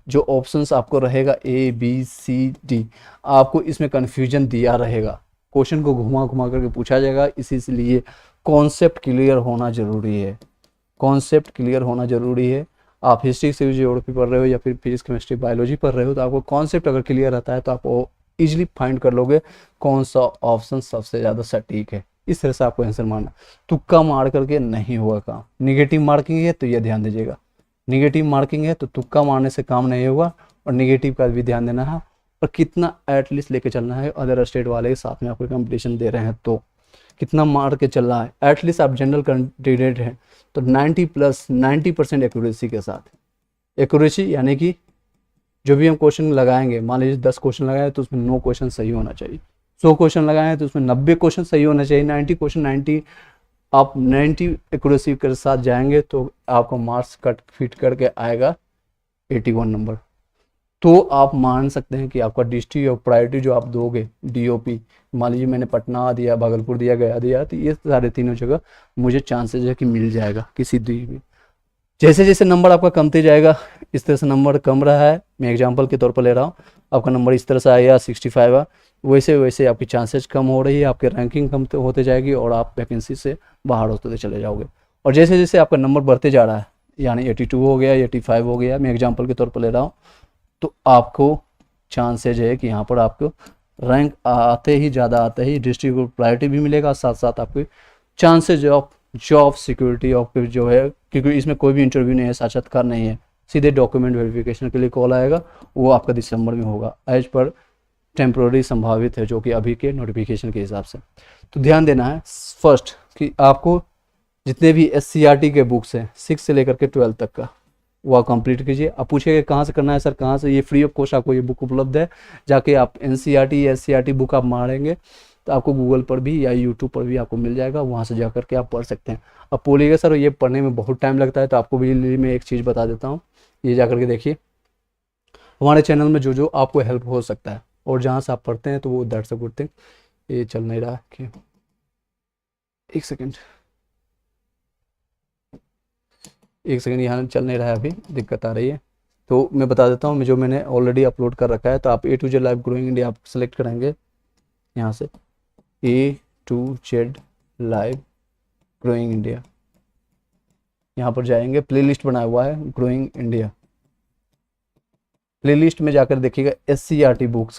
जो ऑप्शंस आपको रहेगा A B C D, आपको इसमें कन्फ्यूजन दिया रहेगा, क्वेश्चन को घुमा घुमा करके पूछा जाएगा, इसीलिए कॉन्सेप्ट क्लियर होना जरूरी है। कॉन्सेप्ट क्लियर होना जरूरी है। आप हिस्ट्री से ज्योग्राफी पढ़ रहे हो या फिर फिजिक्स केमिस्ट्री बायोलॉजी पढ़ रहे हो, तो आपको कॉन्सेप्ट अगर क्लियर रहता है तो आप इजीली फाइंड कर लोगे कौन सा ऑप्शन सबसे ज़्यादा सटीक है। इस तरह से आपको आंसर मारना, तुक्का मार करके नहीं होगा काम। निगेटिव मार्किंग है तो ये ध्यान दीजिएगा, निगेटिव मार्किंग है तो तुक्का मारने से काम नहीं होगा, और निगेटिव का भी ध्यान देना है, और कितना एटलीस्ट लेके चलना है। अदर स्टेट वाले के साथ में आपको कंपटीशन दे रहे हैं तो कितना मार के चल रहा है। एटलीस्ट आप जनरल कैंडिडेट हैं तो 90% एक्यूरेसी के साथ, एक्यूरेसी यानी कि जो भी हम क्वेश्चन लगाएंगे, मान लीजिए 10 क्वेश्चन लगाए तो उसमें 9 क्वेश्चन सही होना चाहिए, 100 क्वेश्चन लगाए तो उसमें 90 क्वेश्चन सही होना चाहिए, 90 क्वेश्चन 90, आप 90 एक्यूरेसी के साथ जाएंगे तो आपको मार्क्स कट फिट करके आएगा 81 नंबर। तो आप मान सकते हैं कि आपका डिस्ट्रिक्ट और प्रायोरिटी जो आप दोगे डीओपी, मान लीजिए मैंने पटना दिया, भागलपुर दिया, गया दिया, तो ये सारे तीनों जगह मुझे चांसेस है कि मिल जाएगा किसी भी। जैसे जैसे नंबर आपका कमते जाएगा, इस तरह से नंबर कम रहा है, मैं एग्जांपल के तौर पर ले रहा हूँ, आपका नंबर इस तरह से आएगा 65 आ, वैसे वैसे आपकी चांसेस कम हो रही है, आपके रैंकिंग कम होते जाएगी और आप वैकेंसी से बाहर होते चले जाओगे। और जैसे जैसे आपका नंबर बढ़ते जा रहा है, यानी 82 हो गया, 85 हो गया, मैं एग्जाम्पल के तौर पर ले रहा हूँ, तो आपको चांसेज है कि यहाँ पर आपको रैंक आते ही ज़्यादा आते ही डिस्ट्रिक्ट को प्रायोरिटी भी मिलेगा, साथ साथ आपके chances of job security of जो है, क्योंकि इसमें कोई भी इंटरव्यू नहीं है, साक्षात्कार नहीं है, सीधे डॉक्यूमेंट वेरिफिकेशन के लिए कॉल आएगा, वो आपका दिसंबर में होगा, एज पर टेम्प्रोरी संभावित है, जो कि अभी के नोटिफिकेशन के हिसाब से। तो ध्यान देना है फर्स्ट कि आपको जितने भी SCRT के बुक्स हैं 6 से लेकर के 12 तक का, वह कंप्लीट कीजिए। आप पूछेंगे कहाँ से करना है सर, कहाँ से, ये फ्री ऑफ कॉस्ट आपको ये बुक उपलब्ध है। जाके आप NCERT या SCRT बुक आप मारेंगे तो आपको गूगल पर भी या यूट्यूब पर भी आपको मिल जाएगा, वहाँ से जा करके आप पढ़ सकते हैं। अब बोलिएगा सर ये पढ़ने में बहुत टाइम लगता है, तो आपको भी मैं एक चीज़ बता देता हूँ, ये जा करके देखिए हमारे चैनल में जो जो आपको हेल्प हो सकता है, और जहाँ से आप पढ़ते हैं तो वो दैट्स अ गुड थिंग। ये चल नहीं रहा कि एक सेकेंड यहाँ चल नहीं रहा है, अभी दिक्कत आ रही है, तो मैं बता देता हूँ, जो मैंने ऑलरेडी अपलोड कर रखा है। तो आप A to Z live growing India आप सेलेक्ट करेंगे, यहाँ से A to Z live growing India, यहाँ पर जाएंगे, प्लेलिस्ट बनाया हुआ है ग्रोइंग इंडिया, प्लेलिस्ट में जाकर देखिएगा SCRT बुक्स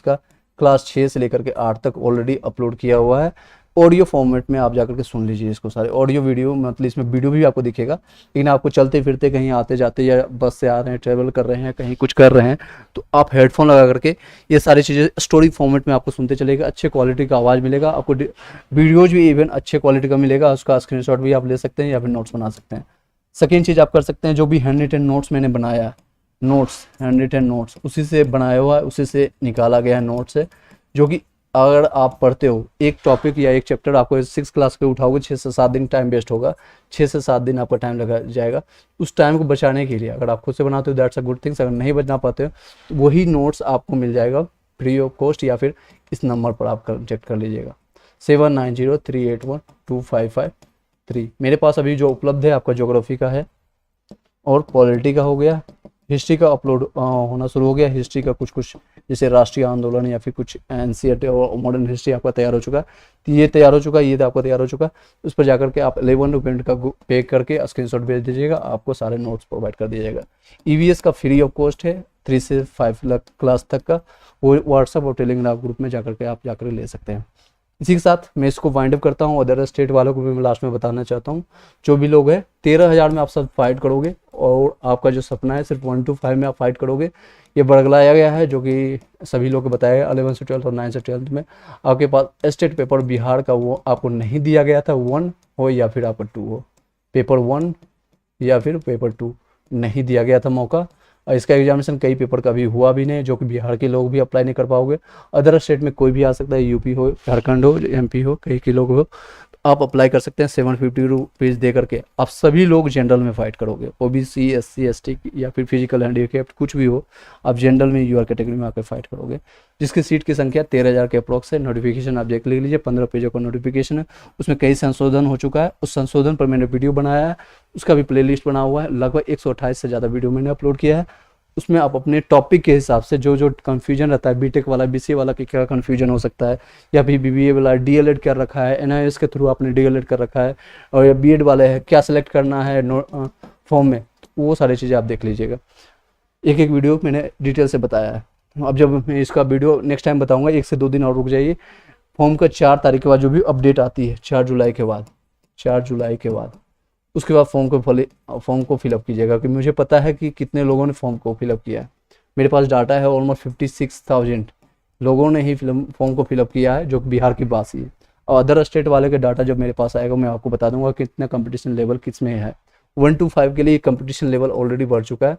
का क्लास 6 से लेकर के 8 तक ऑलरेडी अपलोड किया हुआ है। ऑडियो फॉर्मेट में आप जाकर के सुन लीजिए इसको सारे, ऑडियो वीडियो, मतलब इसमें वीडियो भी आपको दिखेगा, लेकिन आपको चलते फिरते कहीं आते जाते या बस से आ रहे हैं, ट्रेवल कर रहे हैं, कहीं कुछ कर रहे हैं, तो आप हेडफोन लगा करके ये सारी चीज़ें स्टोरी फॉर्मेट में आपको सुनते चलेगा, अच्छे क्वालिटी का आवाज़ मिलेगा आपको, वीडियोज भी इवन अच्छे क्वालिटी का मिलेगा, उसका स्क्रीनशॉट भी आप ले सकते हैं या फिर नोट्स बना सकते हैं। सेकेंड चीज़ आप कर सकते हैं, जो भी हैंड रिटन नोट्स मैंने बनाया है, नोट्स हैंड रिटन नोट्स उसी से बनाया हुआ है, उसी से निकाला गया है नोट्स है, जो कि अगर आप पढ़ते हो एक टॉपिक या एक चैप्टर, आपको 6 क्लास के उठाओगे 6 से 7 दिन टाइम वेस्ट होगा, 6 से 7 दिन आपका टाइम लगा जाएगा। उस टाइम को बचाने के लिए अगर आप खुद से बनाते हो दैट्स अ गुड थिंग्स, अगर नहीं बना पाते हो तो वही नोट्स आपको मिल जाएगा फ्री ऑफ कॉस्ट, या फिर इस नंबर पर आप कॉन्टेक्ट कर लीजिएगा 7903812553। मेरे पास अभी जो उपलब्ध है आपका ज्योग्राफी का है और पॉलिटी का हो गया, हिस्ट्री का अपलोड होना शुरू हो गया, हिस्ट्री का कुछ जैसे राष्ट्रीय आंदोलन या फिर कुछ NCERT और मॉडर्न हिस्ट्री आपका तैयार हो चुका है, तो ये तैयार हो चुका है, ये तो आपका तैयार हो चुका है। उस पर जाकर के आप 11 रुपये का पे करके स्क्रीनशॉट भेज दीजिएगा, आपको सारे नोट्स प्रोवाइड कर दिया जाएगा। EVS का फ्री ऑफ कॉस्ट है 3 से 5 लाख क्लास तक का, वो व्हाट्सअप और टेलीग्राम ग्रुप में जाकर के आप जाकर ले सकते हैं। इसी के साथ मैं इसको वाइंड अप करता हूँ। अदर स्टेट वालों को भी मैं लास्ट में बताना चाहता हूँ, जो भी लोग हैं 13,000 में आप सब फाइट करोगे, और आपका जो सपना है सिर्फ 1 to 5 में आप फाइट करोगे, ये बरगलाया गया है, जो कि सभी लोग को बताया गया 11 से 12 और 9 से 12 में। आपके पास स्टेट पेपर बिहार का वो आपको नहीं दिया गया था, 1 हो या फिर आपका 2 हो, पेपर 1 या फिर पेपर 2 नहीं दिया गया था मौका। और इसका एग्जामिनेशन कई पेपर का भी हुआ भी नहीं, जो कि बिहार के लोग भी अप्लाई नहीं कर पाओगे। अदर स्टेट में कोई भी आ सकता है, यूपी हो, झारखंड हो, MP हो, कई के लोग हो, आप अप्लाई कर सकते हैं। 750 रुपीज़ दे करके आप सभी लोग जनरल में फाइट करोगे, OBC SC ST या फिर फिजिकल हैंडीकैप्ड कुछ भी हो, आप जनरल में UR कैटेगरी में आकर फाइट करोगे, जिसकी सीट की संख्या 13,000 के अप्रॉक्स है। नोटिफिकेशन आप देख लीजिए, 15 पेजों का नोटिफिकेशन है, उसमें कई संशोधन हो चुका है, उस संशोधन पर मैंने वीडियो बनाया है, उसका भी प्लेलिस्ट बना हुआ है, लगभग 128 से ज़्यादा वीडियो मैंने अपलोड किया है। उसमें आप अपने टॉपिक के हिसाब से जो जो कन्फ्यूजन रहता है, बीटेक वाला, बीसीए वाला के क्या कन्फ्यूजन हो सकता है, या फिर बीबीए वाला डीएलएड कर रखा है, एनआईएस के थ्रू आपने डीएलएड कर रखा है, और या बीएड वाले है क्या सेलेक्ट करना है फॉर्म में, वो सारी चीज़ें आप देख लीजिएगा। एक एक वीडियो मैंने डिटेल से बताया है। अब जब मैं इसका वीडियो नेक्स्ट टाइम बताऊंगा, 1 से 2 दिन और रुक जाइए। फॉर्म का 4 तारीख के बाद जो भी अपडेट आती है, 4 जुलाई के बाद, 4 जुलाई के बाद उसके बाद फॉर्म को फिलअप कीजिएगा, क्योंकि मुझे पता है कि कितने लोगों ने फॉर्म को फिलअप किया है। मेरे पास डाटा है ऑलमोस्ट 56,000 लोगों ने ही फॉर्म को फिलअप किया है, जो बिहार की बात ही है। और अदर स्टेट वाले के डाटा जब मेरे पास आएगा, मैं आपको बता दूंगा कितना कंपटीशन लेवल किस में है। 1 to 5 के लिए कंपटीशन लेवल ऑलरेडी बढ़ चुका है,